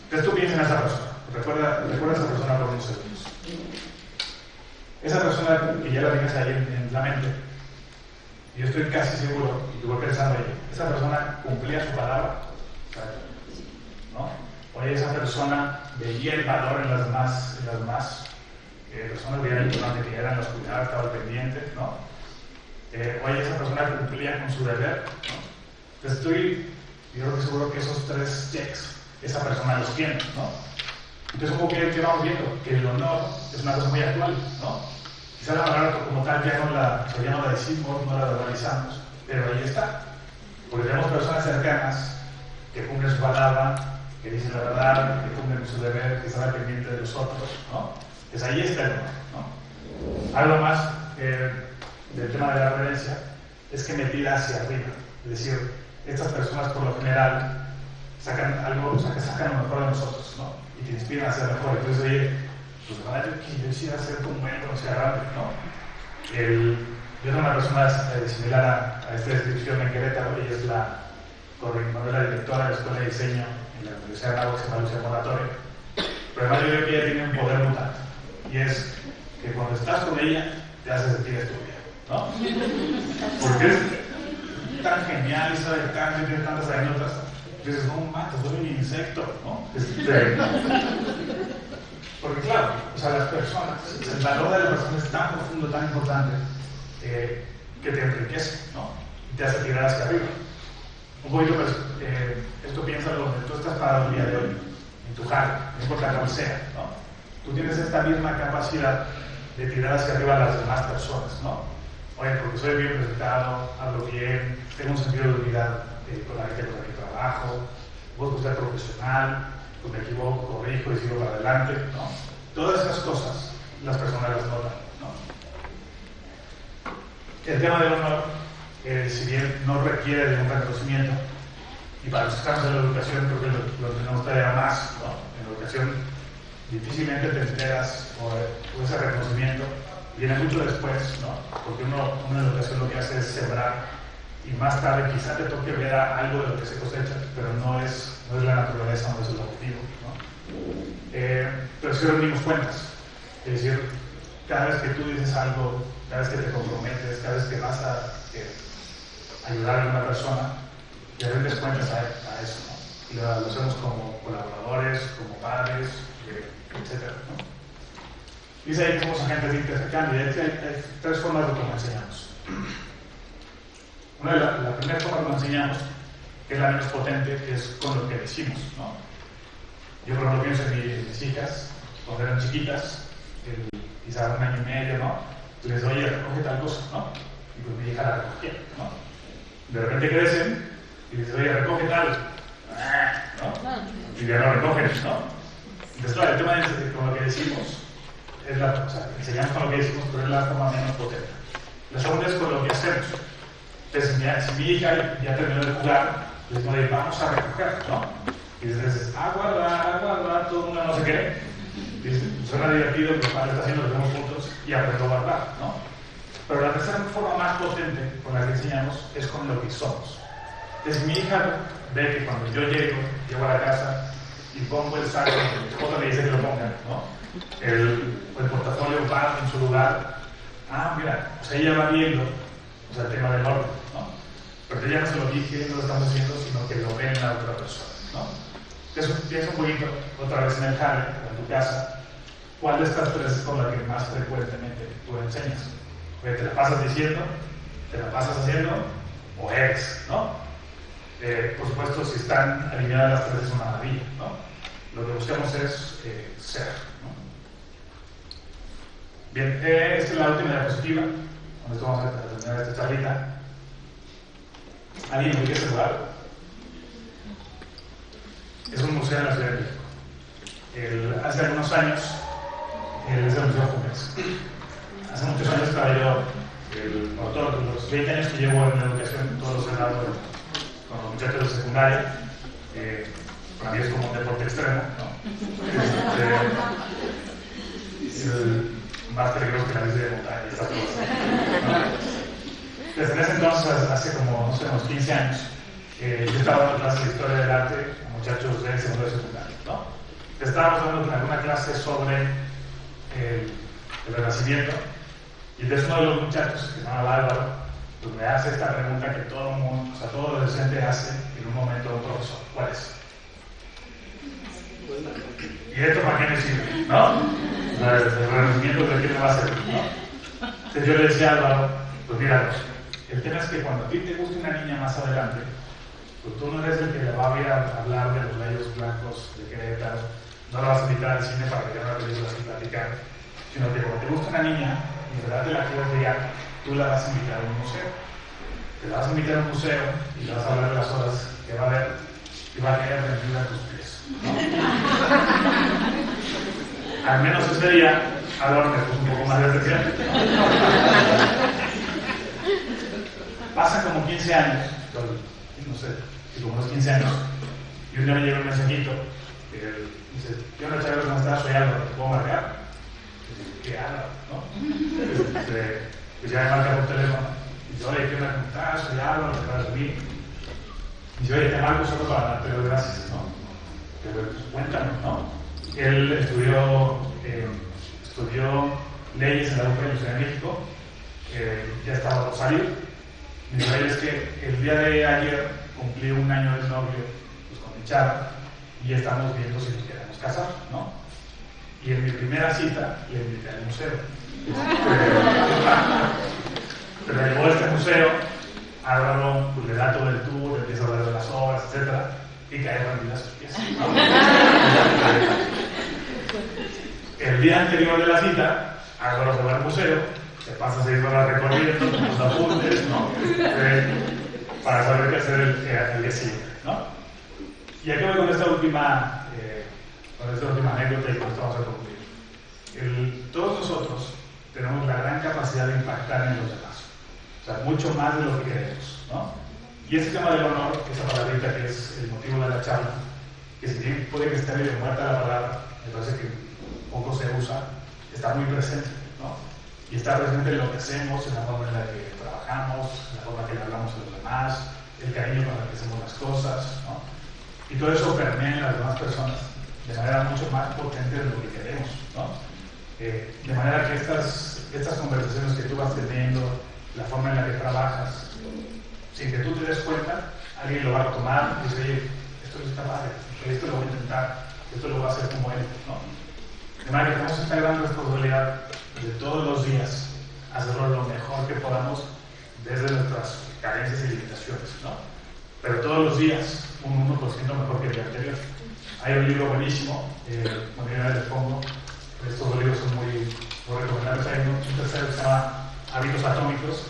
Entonces tú piensas en esa persona, recuerda a esa persona por unos segundos. Esa persona que ya la tienes ahí en la mente, yo estoy casi seguro, y voy pensando ahí, esa persona cumplía su palabra, ¿no? Oye, esa persona veía el valor en las demás personas, veía lo importante que eran, los cuidados, estaba al pendiente, ¿no? Oye, esa persona cumplía con su deber, ¿no? Entonces yo creo que seguro que esos 3 checks, esa persona los tiene, ¿no? Entonces, un poco que vamos viendo que el honor es una cosa muy actual, ¿no? Quizá la palabra como tal ya no la decimos, no la verbalizamos, pero ahí está. Porque tenemos personas cercanas que cumplen su palabra, que dicen la verdad, que cumplen su deber, que están al pendiente de los otros, ¿no? Pues ahí está el honor, ¿no? Algo más del tema de la reverencia es que me tira hacia arriba. Es decir, estas personas por lo general sacan lo mejor de nosotros, ¿no? Y te inspiran a ser mejor. Entonces, oye, pues ojalá yo quisiera ser como él cuando sea grande, ¿no? Yo tengo una persona similar a esta descripción en Querétaro, ella es la directora de la Escuela de Diseño en la Universidad de Agua, que se llama Lucía Moratore. Pero además yo creo que ella tiene un poder mutante, y es que cuando estás con ella te hace sentir estúpida, ¿no? Porque es tan genial y sabe tanto y tiene tantas anécdotas. Dices, no mato, soy un insecto, ¿no? Porque claro, o sea, las personas, el valor de la persona es tan profundo, tan importante, que te enriquece, ¿no? Y te hace tirar hacia arriba. Un poquito, pues, esto piénsalo donde tú estás parado el día de hoy, en tu jardín, no importa cuál sea, ¿no? Tú tienes esta misma capacidad de tirar hacia arriba a las demás personas, ¿no? Oye, porque soy bien presentado, hablo bien, tengo un sentido de unidad con la gente con la que trabajo, busco ser profesional, pues me equivoco, corrijo y sigo para adelante, ¿no? Todas esas cosas las personas las notan, ¿no? El tema del honor, si bien no requiere de un reconocimiento, Y para los que estamos en la educación, creo que lo tenemos todavía más, ¿no? En la educación difícilmente te enteras o ese reconocimiento viene mucho después, ¿no? Porque uno en la educación lo que hace es sembrar y más tarde quizá te toque ver algo de lo que se cosecha, pero no es la naturaleza, no es el objetivo, ¿no? Pero sí rendimos cuentas. Es decir, cada vez que tú dices algo, cada vez que te comprometes, cada vez que vas a ayudar a una persona, le rendes cuentas a eso, ¿no? Y lo hacemos como colaboradores, como padres, etc., ¿no? Dice ahí que somos agentes de intercambio, y hay tres formas de cómo enseñamos. La primera forma como enseñamos, que es la menos potente, que es con lo que decimos, ¿no? Yo por ejemplo pienso en mis hijas, cuando eran chiquitas, quizás 1 año y medio, ¿no? Y les doy, oye, recoge tal cosa, ¿no? Y pues mi hija la recogía, ¿no? De repente crecen y les doy, oye, recoge tal, ¿no? Y ya no recogen, ¿no? Entonces, claro, el tema de con lo que decimos, enseñamos con lo que decimos, pero es la forma menos potente. La segunda es con lo que hacemos. Entonces, si mi hija ya terminó de jugar, les doy, vamos a recoger, ¿no? Y dices, guarda, todo el mundo no se cree. Dice, suena divertido, mi padre está haciendo, lo hacemos juntos y aprendo a guardar, ¿no? Pero la tercera forma más potente con la que enseñamos es con lo que somos. Entonces, mi hija ve que cuando yo llego a la casa y pongo el saco, mi esposa me dice que lo ponga, ¿no? El portafolio va en su lugar. Mira, o sea, ella va viendo, o sea, el tema del orden, ¿no? Pero ella no se lo dije, no lo estamos haciendo, sino que lo ve en la otra persona, ¿no? Entonces, piensa un poquito, otra vez en el jale, o en tu casa, ¿cuál de estas tres es con la que más frecuentemente tú enseñas? Porque te la pasas diciendo, te la pasas haciendo, o eres, ¿no? Por supuesto, si están alineadas las tres es una maravilla, ¿no? Lo que buscamos es ser, ¿no? Bien, esta es la última diapositiva, con esto vamos a terminar esta charlita. ¿Alguien me quiere saludar? Es un museo en la Ciudad de México. Hace algunos años, es el Museo Jumex. Hace muchos años estaba yo, por todos los 20 años que llevo en la educación, todos los he dado con los muchachos de secundaria. Para mí es como un deporte extremo, ¿no? Es más peligroso que la bici de montaña y estas cosas, ¿no? Desde ese entonces, hace como, no sé, unos 15 años, yo estaba dando clases de historia del arte a muchachos de segundo y secundario, ¿no? Estábamos dando alguna clase sobre el Renacimiento, y entonces uno de los muchachos, que se llama Álvaro, pues me hace esta pregunta que todo el mundo, o sea, todo adolescente hace en un momento a un profesor. ¿Cuál es? ¿Y esto para qué me sirve? ¿No? El Renacimiento, ¿de qué me va a servir? ¿No? Entonces yo le decía a Álvaro, pues mira, el tema es que cuando a ti te guste una niña más adelante, pues tú no eres el que le va a ir a hablar de los Gallos Blancos de Querétaro, no la vas a invitar al cine para que vea una película sin platicar, sino que cuando te gusta una niña y de verdad te la quieres guiar, tú la vas a invitar a un museo. Te la vas a invitar a un museo y le vas a hablar de las horas que va a ver y va a caer rendida a tus pies, ¿no? Al menos ese día, Álvaro me puso un poco más de atención. Pasan como 15 años, no sé, como unos 15 años, y un día me llega un mensajito, dice, yo no Chávez, ¿cómo estás? Soy Álvaro, ¿te puedo marcar? ¿Qué Álvaro? ¿No? Pues ya me marca por teléfono, y dice, oye, ¿qué onda? ¿Cómo estás? Soy Álvaro, ¿te acuerdas de mí? Y dice, oye, te marco solo para darte las gracias, ¿no? Pero pues cuéntame, ¿no? Él estudió leyes en la UP de la Ciudad de México, ya estaba Rosario. Mi verdad es que el día de ayer cumplí 1 año de novio pues, con mi chava y estamos viendo si nos queremos casar, ¿no? Y en mi primera cita le invité al museo. Pero llegó a este museo, Álvaro pues, le da todo el tour, empieza a hablar de las obras, etc. Y cae rendida a sus pies, ¿no? El día anterior de la cita, Álvaro se va al museo, se pasa 6 horas recorriendo, con los apuntes, ¿no? Para saber qué hacer el día siguiente, ¿no? Y aquí voy con esta última anécdota y con esto vamos a concluir. Todos nosotros tenemos la gran capacidad de impactar en los demás, o sea, mucho más de lo que queremos, ¿no? Y ese tema del honor, esa palabrita que es el motivo de la charla, que si bien puede que esté medio muerta la palabra, me parece que poco se usa, está muy presente, ¿no? Y está presente en lo que hacemos, en la forma en la que trabajamos, en la forma en que le hablamos a los demás, el cariño con el que hacemos las cosas, ¿no? Y todo eso permea en las demás personas de manera mucho más potente de lo que queremos, ¿no? De manera que estas conversaciones que tú vas teniendo, la forma en la que trabajas, sin que tú te des cuenta, alguien lo va a tomar y dice, oye, esto está padre, esto lo voy a intentar, esto lo voy a hacer como él, ¿no? De manera que tenemos esta gran responsabilidad de todos los días hacerlo lo mejor que podamos desde nuestras carencias y limitaciones, ¿no? Pero todos los días un 1% mejor que el día anterior. Hay un libro buenísimo, Unidades de Fondo, estos dos libros son muy recomendables. Hay un tercero que se llama Hábitos Atómicos.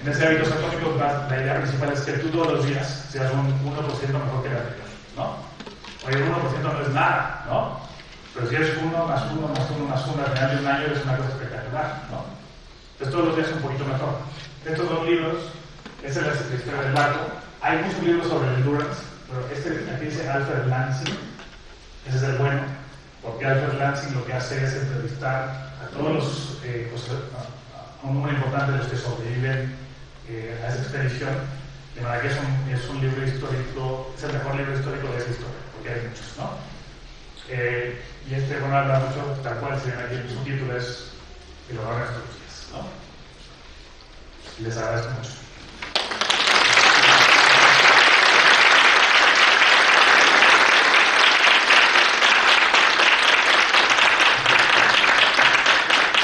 En ese Hábitos Atómicos la idea principal es que tú todos los días seas un 1% mejor que el anterior, ¿no? Oye, el 1% no es nada, ¿no? Pero si eres 1 más 1 más 1 más 1 al final de un año eres una cosa espectacular, ¿no? Entonces todos los días un poquito mejor. Estos dos libros, esa es la historia del barco. Hay muchos libros sobre el endurance, pero aquí dice Alfred Lansing, ese es el bueno, porque Alfred Lansing lo que hace es entrevistar a todos los, a un número importante de los que sobreviven a esa expedición, de manera que es un libro histórico, es el mejor libro histórico de esa historia, porque hay muchos, ¿no? Y bueno, habla mucho, tal cual se llama aquí, el subtítulo es El honor a nuestros días, ¿no? Les agradezco mucho.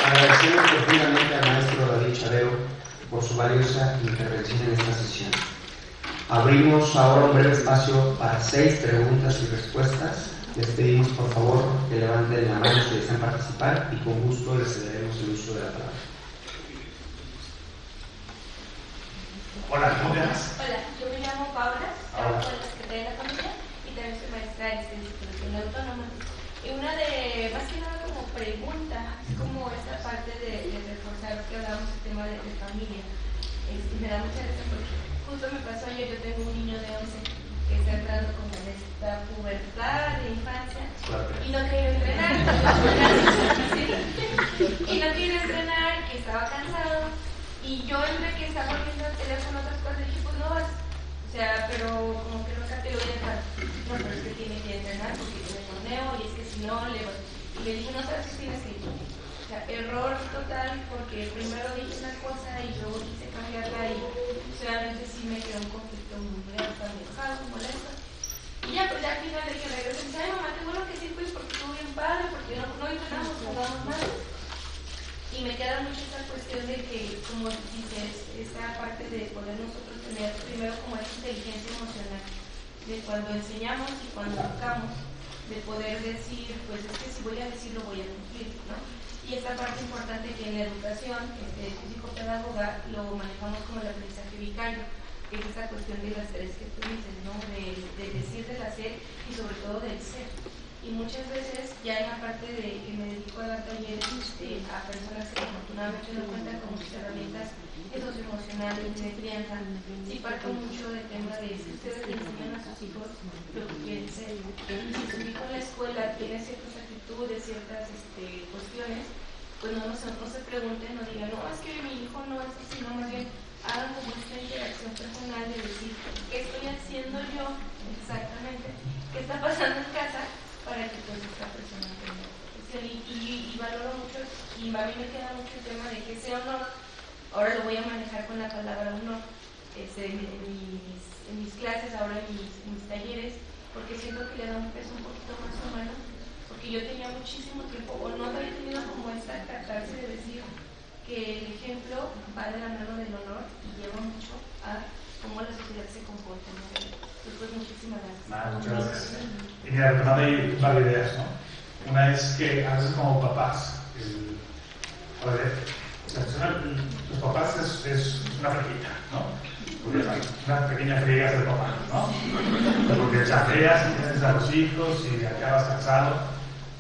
Agradecemos profundamente al maestro David Chavero por su valiosa intervención en esta sesión. Abrimos ahora un breve espacio para 6 preguntas y respuestas. Les pedimos por favor que levanten la mano si desean participar y con gusto les cederemos el uso de la palabra. Hola, ¿cómo te llamas? Hola, yo me llamo Paula, trabajo en la Secretaría de la Familia y también soy maestra de institución autónoma. Y una de, más que nada como pregunta, es como esta parte de reforzar que hablamos del tema de familia. Me da mucha risa porque justo me pasó ayer, yo tengo un niño de 11 que está entrando como en esta pubertad de infancia y no quería entrenar. Y no quería entrenar, que estaba cansado. Y yo entre que estaba viendo el teléfono otras cosas dije, pues no vas. O sea, pero como que no saqué lo voy a dejar. No, pero es que tiene que entrenar porque tiene torneo y es que si no le voy. Y le dije, no sabes si tienes que ir. O sea, error total porque primero dije una cosa y luego quise cambiarla y realmente sí me quedó un conflicto muy bastante enojado, molesto. Y ya, pues ya al final le dije, regreso y dice, ay mamá, qué bueno que sí pues porque estuvo bien padre, porque no entrenamos, jugamos mal. Y me queda mucho esta cuestión de que, como dices, esta parte de poder nosotros tener primero como esa inteligencia emocional, de cuando enseñamos y cuando educamos, de poder decir, pues es que si voy a decir lo voy a cumplir, ¿no? Y esta parte importante que en la educación, físico-pedagoga, lo manejamos como el aprendizaje vicario, que es esta cuestión de las 3 que tú dices, ¿no? De decir, del hacer y sobre todo del ser. Y muchas veces, ya en la parte de que me dedico a dar talleres a personas que afortunadamente no cuentan con muchas herramientas socioemocionales de crianza, sí parto mucho del tema de si ustedes le enseñan a sus hijos lo que quieren ser. Y si su hijo en la escuela tiene ciertas actitudes, ciertas cuestiones, pues no se pregunten, no digan, no, es que mi hijo no es así, no, más bien hagan como esta interacción personal de decir, ¿qué estoy haciendo yo exactamente? ¿Qué está pasando en casa? Para que pues esta persona tenga y valoro mucho y a mí me queda mucho el tema de que ese honor, ahora lo voy a manejar con la palabra honor en mis clases, ahora en mis talleres, porque siento que le da un peso un poquito más humano, porque yo tenía muchísimo tiempo o no había tenido como esta catarse de decir que el ejemplo va de la mano del honor y lleva mucho a cómo la sociedad se comporta, ¿no? Pues muchísimas gracias. Muchas gracias. Y mira, retomando ahí un par de ideas, ¿no? Una es que a veces como papás, los papás es una freguita, ¿no? Porque una pequeña friega es el papá, ¿no? Porque chafeas y tienes a los hijos y acabas cansado.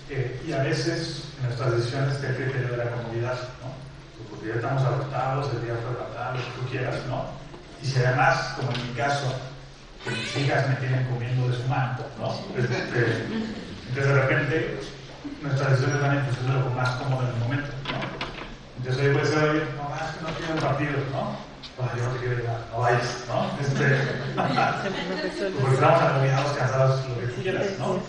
Y a veces en nuestras decisiones está el criterio de la comodidad, ¿no? Porque ya estamos adaptados, el día fue fatal, lo que tú quieras, ¿no? Y si además, como en mi caso, que mis hijas me tienen comiendo de su mano, ¿no? Entonces de repente nuestras decisiones van en función de lo más cómodo en el momento, ¿no? Entonces hoy puede ser, oye, no, es que no quiero el partido, ¿no? Pues yo no te quiero llevar, no vayas, ¿no? Porque estamos agobiados, cansados, lo que tú quieras, ¿no?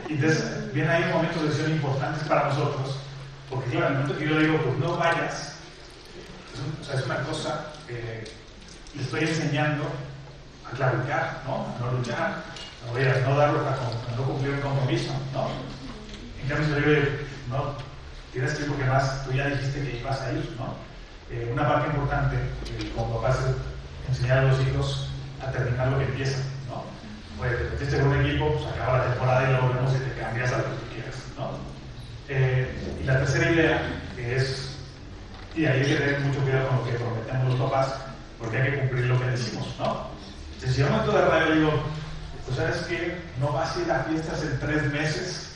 Y entonces viene ahí momentos de decisión importantes para nosotros, porque claro, en el momento que yo le digo, pues no vayas, es una cosa que le estoy enseñando a claudicar, ¿no? A no luchar, a no darlo para no cumplir un compromiso, ¿no? En cambio, si yo digo, no, tienes que ir porque más tú ya dijiste que ibas a ir, ¿no? Una parte importante, como papás, es enseñar a los hijos a terminar lo que empiezan, ¿no? Oye, te metiste con un equipo, pues acaba la temporada y luego vemos si te cambias a lo que tú quieras, ¿no? Y la tercera idea, que es, y ahí hay que tener mucho cuidado con lo que prometemos los papás, porque hay que cumplir lo que decimos, ¿no? Entonces, si yo en un momento de radio digo, pues sabes que no vas a ir a fiestas en 3 meses,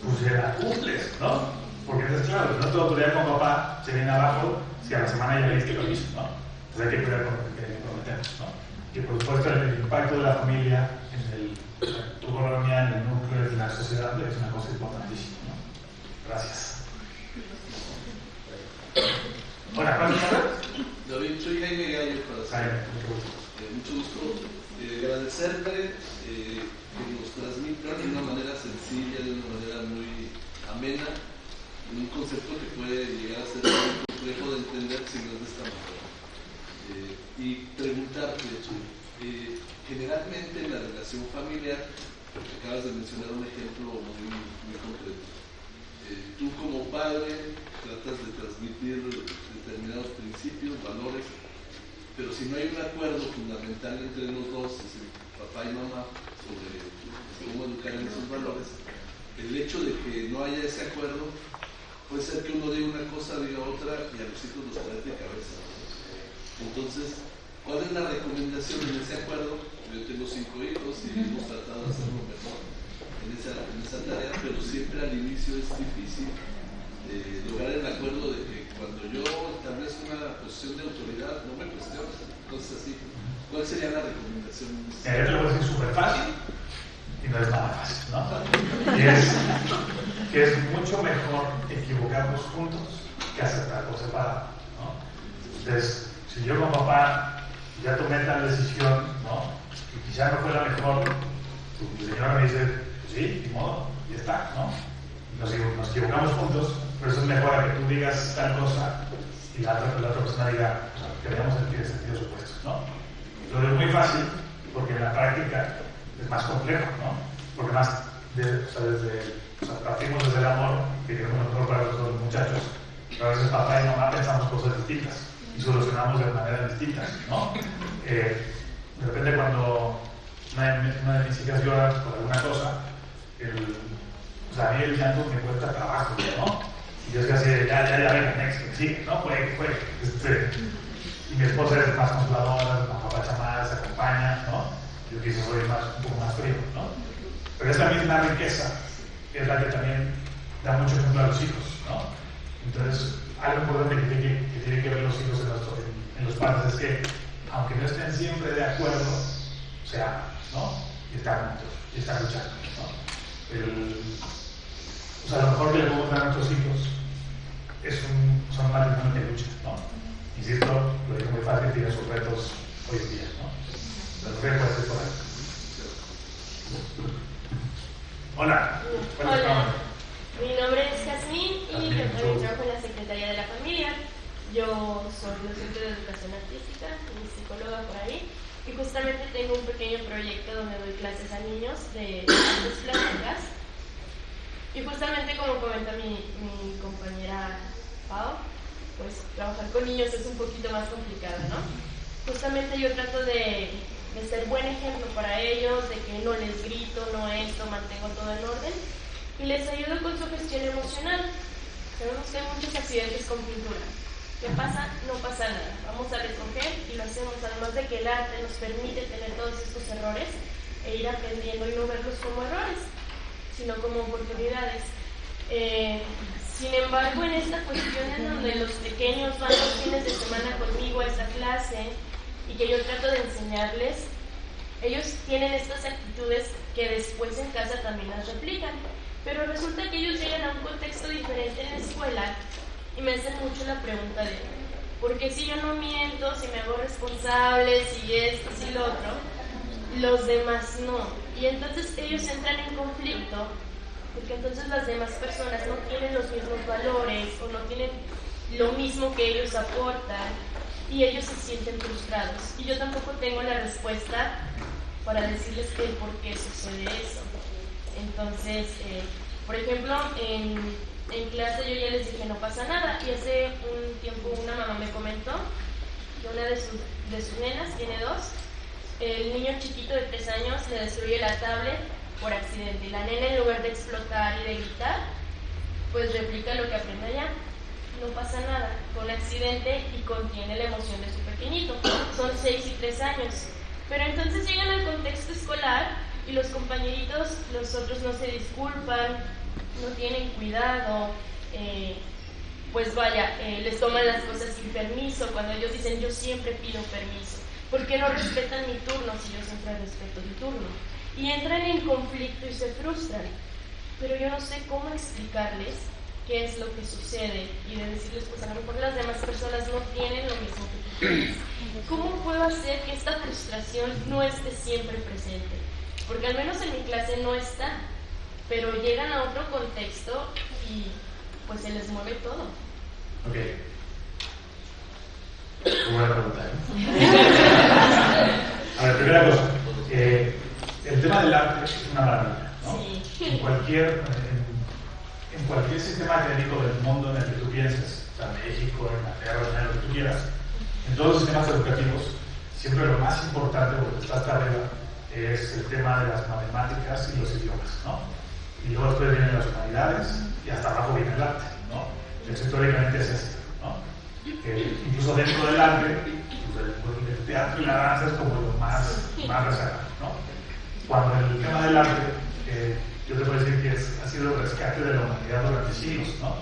pues ya la cumples, ¿no? Porque entonces, claro, no tu autoridad como papá se viene abajo si a la semana ya le diste lo mismo, ¿no? Entonces hay que cuidar con lo que prometemos, ¿no? Y por supuesto el impacto de la familia en tu economía, en el núcleo de la sociedad es una cosa importantísima, ¿no? Gracias. Hola, ¿cuál es tu nombre? David, soy Jaime Gallo para Jaime, mucho gusto. Agradecerte que nos transmitan de una manera sencilla, de una manera muy amena, un concepto que puede llegar a ser muy complejo de entender si no es de esta manera. Y preguntarte, generalmente en la relación familiar, porque acabas de mencionar un ejemplo muy concreto, tú como padre tratas de transmitir determinados principios, valores, pero si no hay un acuerdo fundamental entre los dos, es decir, papá y mamá, sobre cómo educar en esos valores, el hecho de que no haya ese acuerdo puede ser que uno diga una cosa, diga otra, y a los hijos los trae de cabeza. Entonces, ¿cuál es la recomendación en ese acuerdo? Yo tengo 5 hijos y hemos tratado de hacerlo mejor en esa tarea, pero siempre al inicio es difícil lograr el acuerdo de que cuando yo establezco una posición de autoridad, no me cuestiones. Entonces, así, ¿cuál sería la recomendación? Yo te lo voy a decir súper fácil y no es nada fácil, ¿no? Que es mucho mejor equivocarnos juntos que aceptar por separado, ¿no? Entonces, si yo como papá ya tomé tal decisión, ¿no? Y quizá no fue la mejor, mi señora me dice, pues sí, ni modo, y ya está, ¿no? Nos equivocamos juntos, pero eso es mejor a que tú digas tal cosa y la otra persona diga, que veamos en sentidos opuestos, ¿no? Lo es muy fácil porque en la práctica es más complejo, ¿no? Porque más, partimos desde el amor, que queremos lo mejor para los muchachos, pero a veces papá y mamá pensamos cosas distintas y solucionamos de maneras distintas, ¿no? De repente cuando una de mis hijas llora por alguna cosa, a mí el llanto me cuesta trabajo, ¿no? Y yo es que así, ya, venga, next, sigue, ¿no? Juegue. Y mi esposa es más consoladora, me apapacha más, se acompaña, ¿no? Yo quizás soy un poco más frío, ¿no? Pero esa misma riqueza es la que también da mucho ejemplo a los hijos, ¿no? Entonces, algo importante que tienen que ver los hijos en los padres es que, aunque no estén siempre de acuerdo, se aman, ¿no? Y están juntos, y están luchando, ¿no? Lo mejor que le podemos dar a nuestros hijos son un matrimonio que lucha, ¿no? Insisto, lo digo muy fácil, tiene sus retos hoy en día, ¿no? Pero ¿qué puede ser por ahí? Hola. Hola. Mi nombre es Jazmín y yo también trabajo en la Secretaría de la Familia. Yo soy docente de educación artística y psicóloga por ahí. Y justamente tengo un pequeño proyecto donde doy clases a niños de artes plásticas. Y justamente como comenta mi compañera Pau, pues trabajar con niños es un poquito más complicado, ¿no? Justamente yo trato de ser buen ejemplo para ellos, de que no les grito, no esto, mantengo todo en orden. Y les ayudo con su gestión emocional. Sabemos que hay muchos accidentes con pintura. ¿Qué pasa? No pasa nada. Vamos a recoger y lo hacemos. Además de que el arte nos permite tener todos estos errores e ir aprendiendo y no verlos como errores, sino como oportunidades. Sin embargo, en esta cuestión en donde los pequeños van los fines de semana conmigo a esa clase, y que yo trato de enseñarles, ellos tienen estas actitudes que después en casa también las replican, pero resulta que ellos llegan a un contexto diferente en la escuela y me hacen mucho la pregunta de ¿por qué si yo no miento, si me hago responsable, si esto, si lo otro, los demás no? Y entonces ellos entran en conflicto porque entonces las demás personas no tienen los mismos valores o no tienen lo mismo que ellos aportan y ellos se sienten frustrados. Y yo tampoco tengo la respuesta para decirles el por qué sucede eso. Entonces, por ejemplo, en clase yo ya les dije no pasa nada, y hace un tiempo una mamá me comentó que una de sus nenas, tiene 2, el niño chiquito de 3 años le destruye la tablet por accidente, y la nena, en lugar de explotar y de gritar, pues replica lo que aprende allá. No pasa nada, fue un accidente y contiene la emoción de su pequeñito. Son 6 y 3 años. Pero entonces llegan al contexto escolar y los compañeritos, los otros no se disculpan, no tienen cuidado, pues vaya, les toman las cosas sin permiso, cuando ellos dicen yo siempre pido permiso. ¿Por qué no respetan mi turno si yo siempre respeto mi turno? Y entran en conflicto y se frustran. Pero yo no sé cómo explicarles qué es lo que sucede y de decirles, pues a lo mejor las demás personas no tienen lo mismo que tú tienes. ¿Cómo puedo hacer que esta frustración no esté siempre presente? Porque al menos en mi clase no está, pero llegan a otro contexto y pues se les mueve todo. Ok. Buena pregunta, A ver, primera cosa. El tema del arte es una maravilla, ¿no? Sí. En cualquier sistema académico del mundo en el que tú pienses, o sea, México, Inglaterra, lo que tú quieras, en todos los sistemas educativos, siempre lo más importante, porque está hasta arriba, es el tema de las matemáticas y los idiomas, ¿no? Y luego después vienen las humanidades y hasta abajo viene el arte, ¿no? Entonces, históricamente es esto, ¿no? Incluso dentro del arte, pues el teatro y la danza es como lo más resaltado, ¿no? Cuando el tema del arte, yo te puedo decir que ha sido el rescate de la humanidad durante siglos, ¿no?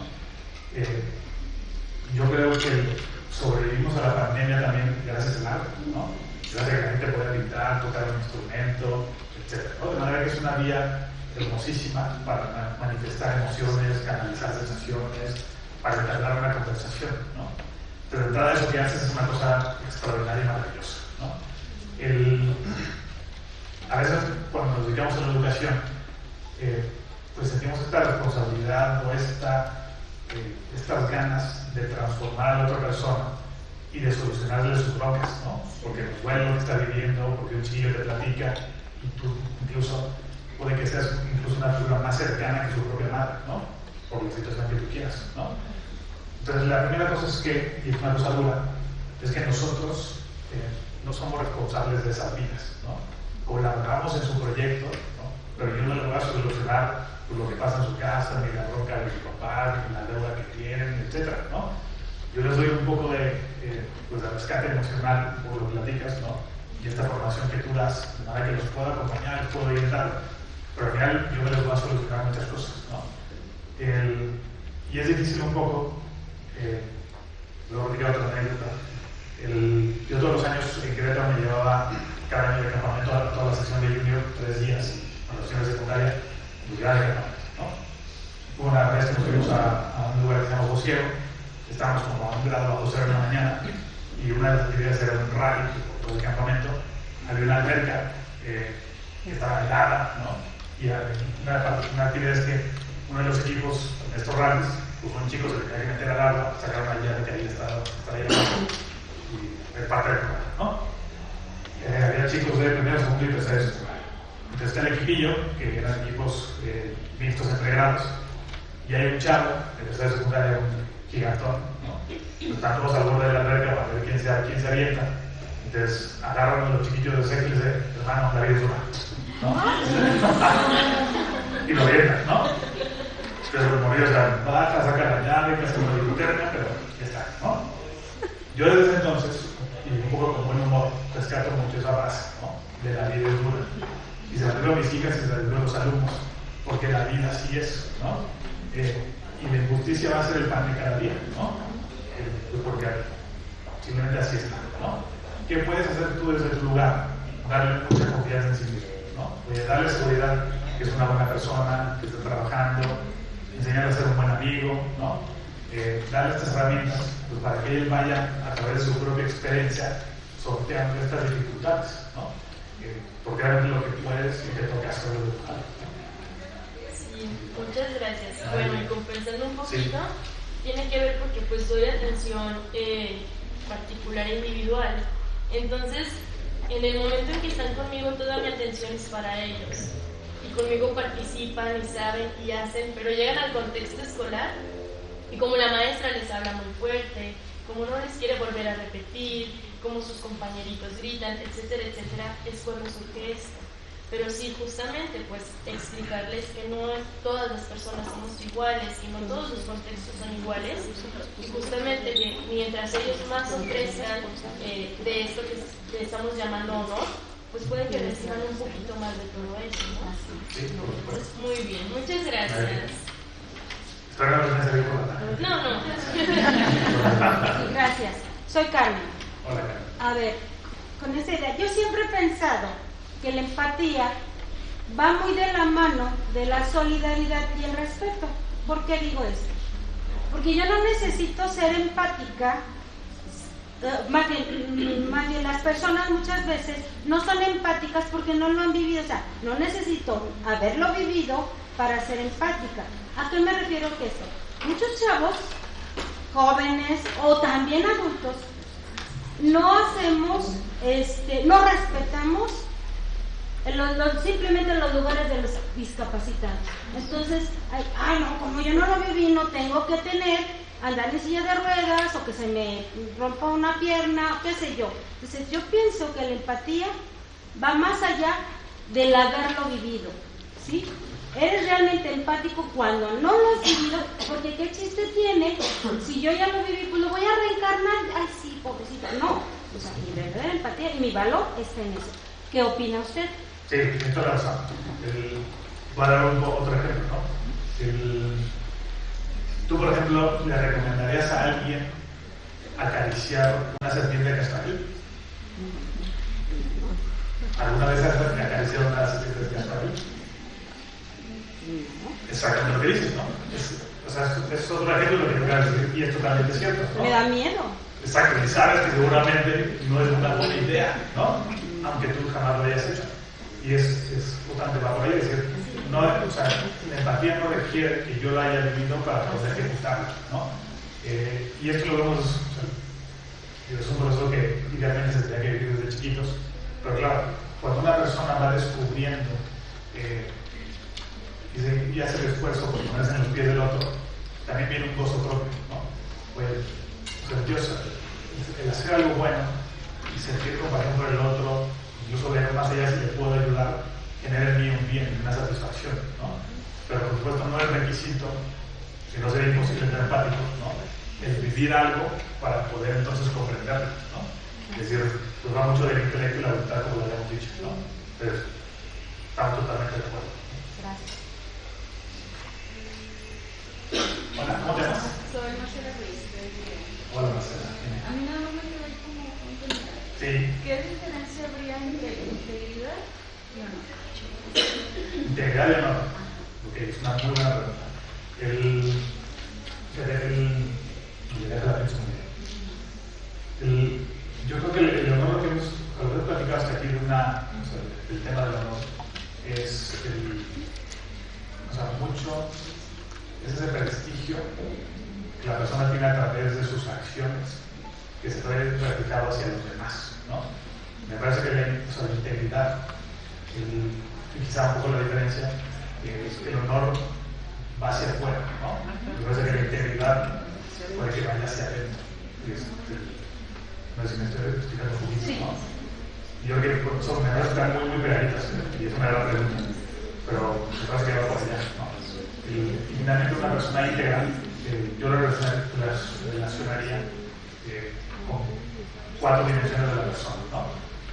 Yo creo que sobrevivimos a la pandemia también gracias al arte, ¿no? Gracias a que la gente puede pintar, tocar un instrumento, etc., ¿no? De manera que es una vía hermosísima para manifestar emociones, canalizar sensaciones, para entablar una conversación, ¿no? Pero de entrada eso que haces es una cosa extraordinaria y maravillosa, ¿no? A veces cuando nos dedicamos a la educación, pues sentimos esta responsabilidad o estas ganas de transformar a la otra persona y de solucionarle sus broncas, ¿no? Porque nos duele lo que está viviendo, porque un chiquillo te platica y tú incluso puede que seas incluso una figura más cercana que su propia madre, ¿no? Por la situación que tú quieras, ¿no? Entonces la primera cosa es que, y es una cosa dura, es que nosotros no somos responsables de esas vidas, ¿no? Colaboramos en su proyecto, ¿no? Pero yo no le voy a solucionar lo que pasa en su casa, ni la bronca de su papá, ni la deuda que tienen, etc., ¿no? Yo les doy un poco de rescate emocional por lo que platicas, ¿no? Y esta formación que tú das, de manera que los puedo acompañar, les puedo orientar, pero al final yo les voy a solucionar muchas cosas, ¿no? Y es difícil un poco, luego te queda otra anécdota. Yo todos los años en Querétaro me llevaba cada año de campamento a toda la sección de junior, 3 días, a la sección de secundaria, y ya de campamento, ¿no? Una vez que nos fuimos a un lugar que se llama Bosquero, estábamos como a 1 grado a 12 de la mañana, y una de las actividades era un rally por todo el campamento. Había una alberca que estaba helada, ¿no? Y una actividad es que uno de los equipos en estos rallies, pues un chico se tenía que meter al agua, sacar una llave que ahí estaba ahí abajo, y es parte del programa, ¿no? Había chicos de primero, segundo y tercero secundaria. Entonces está el equipillo, que eran equipos mixtos entre grados, y hay un chavo de tercero secundaria, un gigantón, ¿no? Están todos al borde de la alberca para ver quién se avienta. Entonces agarran a los chiquillos de sexo y dicen, hermano, la vida es una, ¿no? Y lo avientan, ¿no? Entonces los morrillos dan baja, sacan la llave, que hacen una hipotermia, pero ya está, ¿no? Yo desde ese entonces, y un poco con buen humor, rescato mucho esa base, ¿no? De la vida es dura. Y se la digo a mis hijas y se la digo a los alumnos, porque la vida así es, ¿no? Y la injusticia va a ser el pan de cada día, ¿no? Porque simplemente así está, ¿no? ¿qué puedes hacer tú desde tu lugar? Darle mucha confianza en sí mismo, ¿no? Darle seguridad que es una buena persona, que está trabajando, enseñarle a ser un buen amigo, ¿no? Darle estas herramientas pues, para que él vaya a través de su propia experiencia sorteando estas dificultades, ¿no? Porque realmente lo que puedes y te toca hacerlo de tu lado, ¿no? Sí, muchas gracias. Bueno, y compensando un poquito, tiene que ver porque pues doy atención particular e individual. Entonces, en el momento en que están conmigo, toda mi atención es para ellos. Y conmigo participan y saben y hacen, pero llegan al contexto escolar y como la maestra les habla muy fuerte, como no les quiere volver a repetir, como sus compañeritos gritan, etcétera, etcétera, es cuando surge esto. Pero sí, justamente, pues, explicarles que no todas las personas somos iguales y no todos los contextos son iguales. Y justamente que mientras ellos más ofrezcan de esto que estamos llamando honor, pues puede que reciban un poquito más de todo eso, ¿no? Entonces, muy bien, muchas gracias. No. Gracias. Soy Carmen. Hola, Carmen. A ver, con esta idea, yo siempre he pensado que la empatía va muy de la mano de la solidaridad y el respeto. ¿Por qué digo esto? Porque yo no necesito ser empática, más bien las personas muchas veces no son empáticas porque no lo han vivido, o sea, no necesito haberlo vivido para ser empática. ¿A qué me refiero que esto? Muchos chavos, jóvenes o también adultos, no hacemos, no respetamos simplemente los lugares de los discapacitados. Entonces, no, como yo no lo viví, no tengo que andar en silla de ruedas o que se me rompa una pierna, o qué sé yo. Entonces, yo pienso que la empatía va más allá del haberlo vivido, ¿sí? Eres realmente empático cuando no lo has vivido, porque ¿qué chiste tiene? Si yo ya lo viví, pues lo voy a reencarnar. Ay, sí, pobrecita. No, o sea, mi verdadera empatía y mi valor está en eso. ¿Qué opina usted? Sí, tienes toda la razón. Voy a dar otro ejemplo, ¿no? Tú, por ejemplo, ¿le recomendarías a alguien acariciar una serpiente de cascabel? ¿Alguna vez has acariciado una serpiente de cascabel? Exactamente lo que dices, ¿no? Es otro ejemplo de lo que te voy a decir y es totalmente cierto, ¿no? Me da miedo. Exacto, y sabes que seguramente no es una buena idea, ¿no? Aunque tú jamás lo hayas hecho. Y es justamente para poder decir, no, o sea, la empatía no requiere que yo la haya vivido para poder ejecutarla, ¿no? Y esto lo vemos, es un proceso que idealmente se tendría que vivir desde chiquitos, pero claro, cuando una persona va descubriendo y hace el esfuerzo por ponerse en los pies del otro, también viene un gozo propio, ¿no? Pues, Dios, el hacer algo bueno y sentir compasión por el otro, incluso ver más allá si le puedo ayudar, genera en mí un bien, una satisfacción, ¿no? Pero por supuesto no es requisito, si no sería imposible ser empático, ¿no? El vivir algo para poder entonces comprenderlo, ¿no? Es decir, pues va mucho del intelecto y la voluntad, como lo habíamos dicho, ¿no? Pero estamos totalmente de acuerdo. Gracias. Hola, ¿cómo te llamas? Soy Marcela Ruiz. Hola, Marcela. A mí nada más me quedó como entender. Sí. ¿Qué diferencia habría entre integridad y honor? Integridad y honor. Ok, es una muy buena pregunta. Yo creo que el honor, lo que hemos platicado hasta aquí el tema del honor es mucho es ese prestigio que la persona tiene a través de sus acciones que se puede reflejar hacia los demás, ¿no? Me parece que la integridad, y quizá un poco la diferencia, es que el honor va hacia afuera, ¿no? Me parece que la integridad puede que vaya hacia adentro. No sé si me estoy explicando un poquito, ¿no? Yo creo que son menores están muy pegaditas, y es una gran pregunta, pero me parece que va por allá, ¿no? Y finalmente una persona integral, yo lo relacionaría con 4 dimensiones de la persona, ¿no?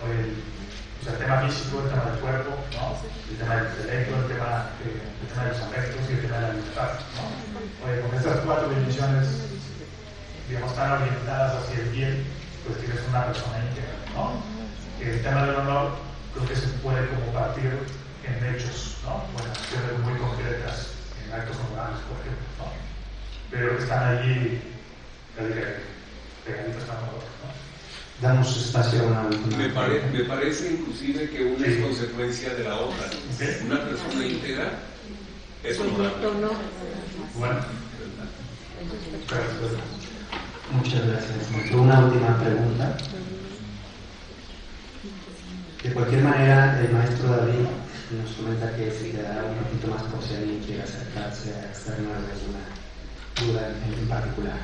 El tema físico, el tema del cuerpo, ¿no? El tema del intelecto, el tema de los afectos y el tema de la libertad, ¿no? Con estas 4 dimensiones, digamos, tan orientadas hacia el bien, pues tienes una persona integral. ¿no? El tema del honor creo que se puede como partir en hechos, ¿no? O en acciones muy concretas, en actos honorables, por ejemplo, ¿no? Pero que están allí, ya diré, pegaditos a nosotros, ¿no? Damos espacio a una última. Me parece inclusive que una es consecuencia de la otra. Una persona íntegra es honorable. Bueno. Muchas gracias. Una última pregunta. De cualquier manera, el maestro David nos comenta que se quedará un poquito más por si alguien quiere acercarse a externar alguna duda en particular.